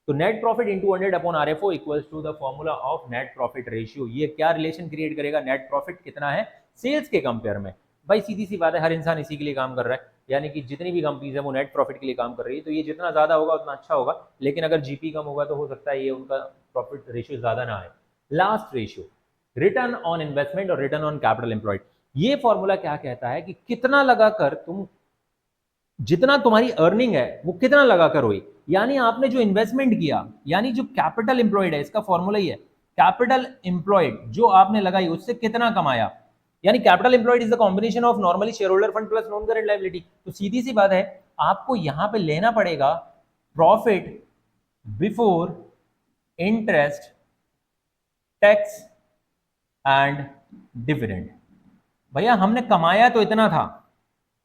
तो net profit into 100 upon RFO equals to the formula of net profit ratio. ये क्या रिलेशन क्रिएट करेगा? नेट प्रॉफिट कितना है सेल्स के कंपेयर में। भाई सीधी सी बात है, हर इंसान इसी के लिए काम कर रहा है, यानी कि जितनी भी कंपनीज है वो नेट प्रॉफिट के लिए काम कर रही है, तो ये जितना ज्यादा होगा उतना अच्छा होगा। लेकिन अगर जीपी कम होगा तो हो सकता है ये उनका प्रॉफिट रेशियो ज्यादा ना आए। Last ratio, return on investment और रिटर्न ऑन कैपिटल एम्प्लॉयड। ये फॉर्मूला क्या कहता है कि कितना लगाकर तुम, जितना तुम्हारी अर्निंग है वो कितना लगाकर हुई, यानी आपने जो इन्वेस्टमेंट किया, यानी जो कैपिटल एम्प्लॉयड है, इसका फॉर्मूला ही है कैपिटल एम्प्लॉयड जो आपने लगाई उससे कितना कमाया, यानी capital employed is the combination of normally share holder fund plus non current liability. तो सीधी सी बात है, आपको यहां पे लेना पड़ेगा profit before interest tax and dividend. भैया हमने कमाया तो इतना था,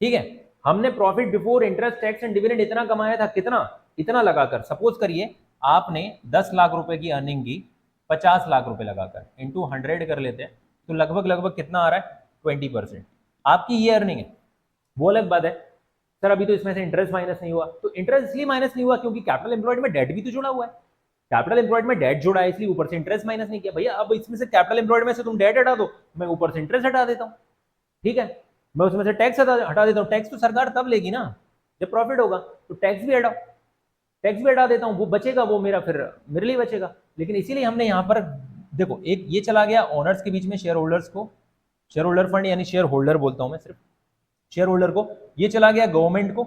ठीक है, हमने profit before interest tax and dividend इतना कमाया था, कितना, इतना लगाकर, सपोज करिए आपने 10 लाख रुपए की अर्निंग की 50 लाख रुपए लगाकर इंटू 100 कर लेते हैं तो लगभग लगभग कितना आ रहा है, 20%। आपकी ये अर्निंग है, वो अलग बात है सर अभी तो इसमें से इंटरेस्ट माइनस नहीं हुआ। तो इंटरेस्ट इसलिए माइनस नहीं हुआ क्योंकि कैपिटल एम्प्लॉयड में डेट भी तो जुड़ा हुआ है, कैपिटल एम्प्लॉयड में डेट जुड़ा है इसलिए ऊपर से इंटरेस्ट माइनस नहीं किया। भैया अब इसमें से कैपिटल एम्प्लॉयड में से तुम डेट हटा दो, मैं ऊपर से इंटरेस्ट हटा देता हूं, ठीक है, मैं उसमें से टैक्स हटा देता हूं। टैक्स तो सरकार तब लेगी ना जब प्रॉफिट होगा, तो टैक्स भी हटाओ, टैक्स भी हटा देता हूं, वो बचेगा, वो मेरा फिर मेरे लिए बचेगा। लेकिन इसीलिए हमने यहां पर देखो, एक ये चला गया ओनर्स के बीच में, शेयर होल्डर्स को, शेयर होल्डर फंड यानी शेयर होल्डर बोलता हूं मैं सिर्फ शेयर होल्डर को, ये चला गया गवर्नमेंट को,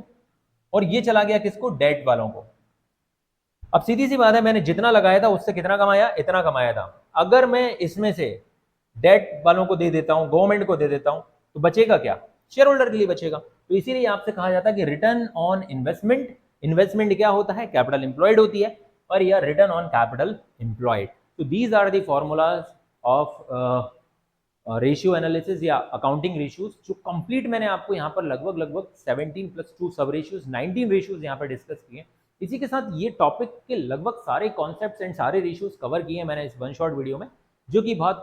और ये चला गया किसको, डेट वालों को। अब सीधी सी बात है, मैंने जितना लगाया था उससे कितना कमाया, इतना कमाया था। अगर मैं इसमें से डेट वालों को दे देता हूं, गवर्नमेंट को दे देता हूं, तो बचेगा क्या, शेयर होल्डर के लिए बचेगा। तो इसीलिए आपसे कहा जाता है कि रिटर्न ऑन इन्वेस्टमेंट, इन्वेस्टमेंट क्या होता है, कैपिटल एम्प्लॉयड होती है, और यह रिटर्न ऑन कैपिटल एम्प्लॉयड। तो these are the formulas of ratio analysis या अकाउंटिंग रेशियोज, जो कंप्लीट मैंने आपको यहाँ पर लगभग लगभग 17 + 2 सब रेशियोज 19 रेशियोज यहाँ पर डिस्कस किए। इसी के साथ ये टॉपिक के लगभग सारे कॉन्सेप्ट्स एंड सारे रेशियोज कवर किए मैंने इस वन शॉट वीडियो में, जो कि बहुत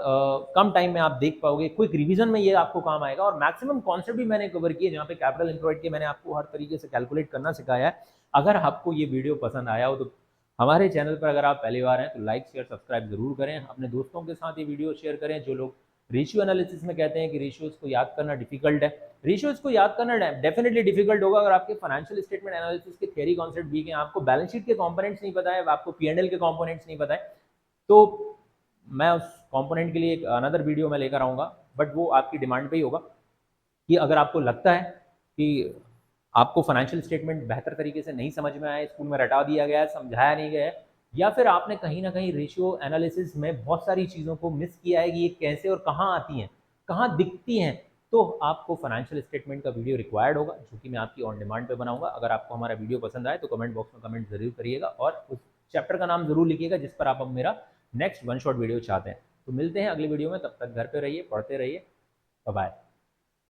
कम टाइम में आप देख पाओगे। क्विक रिवीजन में ये आपको काम आएगा, और मैक्सिमम कॉन्सेप्ट भी मैंने कवर किए जहाँ पे कैपिटल एम्प्लॉयड के मैंने आपको हर तरीके से कैलकुलेट करना सिखाया है। अगर आपको ये वीडियो पसंद आया हो तो हमारे चैनल पर अगर आप पहली बार हैं तो लाइक शेयर सब्सक्राइब जरूर करें, अपने दोस्तों के साथ ये वीडियो शेयर करें जो लोग रेशियो एनालिसिस में कहते हैं कि रेशियोज को याद करना डिफिकल्ट है। रेशियोज को याद करना डेफिनेटली डिफिकल्ट होगा अगर आपके फाइनेंशियल स्टेटमेंट एनालिसिस के थियरी कॉन्सेप्ट वीक हैं, आपको बैलेंस शीट के कंपोनेंट्स नहीं पता है, आपको पीएनएल के कंपोनेंट्स नहीं पता है, तो मैं उस कंपोनेंट के लिए एक अनदर वीडियो में लेकर आऊँगा, बट वो आपकी डिमांड पे ही होगा। कि अगर आपको लगता है कि आपको फाइनेंशियल स्टेटमेंट बेहतर तरीके से नहीं समझ में आया, स्कूल में रटा दिया गया है, समझाया नहीं गया है, या फिर आपने कहीं ना कहीं रेशियो एनालिसिस में बहुत सारी चीज़ों को मिस किया है कि ये कैसे और कहाँ आती हैं, कहाँ दिखती हैं, तो आपको फाइनेंशियल स्टेटमेंट का वीडियो रिक्वायर्ड होगा, जो कि मैं आपकी ऑन डिमांड पे बनाऊंगा। अगर आपको हमारा वीडियो पसंद आए तो कमेंट बॉक्स में कमेंट जरूर करिएगा, और उस चैप्टर का नाम जरूर लिखिएगा जिस पर आप अब मेरा नेक्स्ट वन शॉट वीडियो चाहते हैं। तो मिलते हैं अगली वीडियो में, तब तक घर पे रहिए, पढ़ते रहिए, बाय बाय।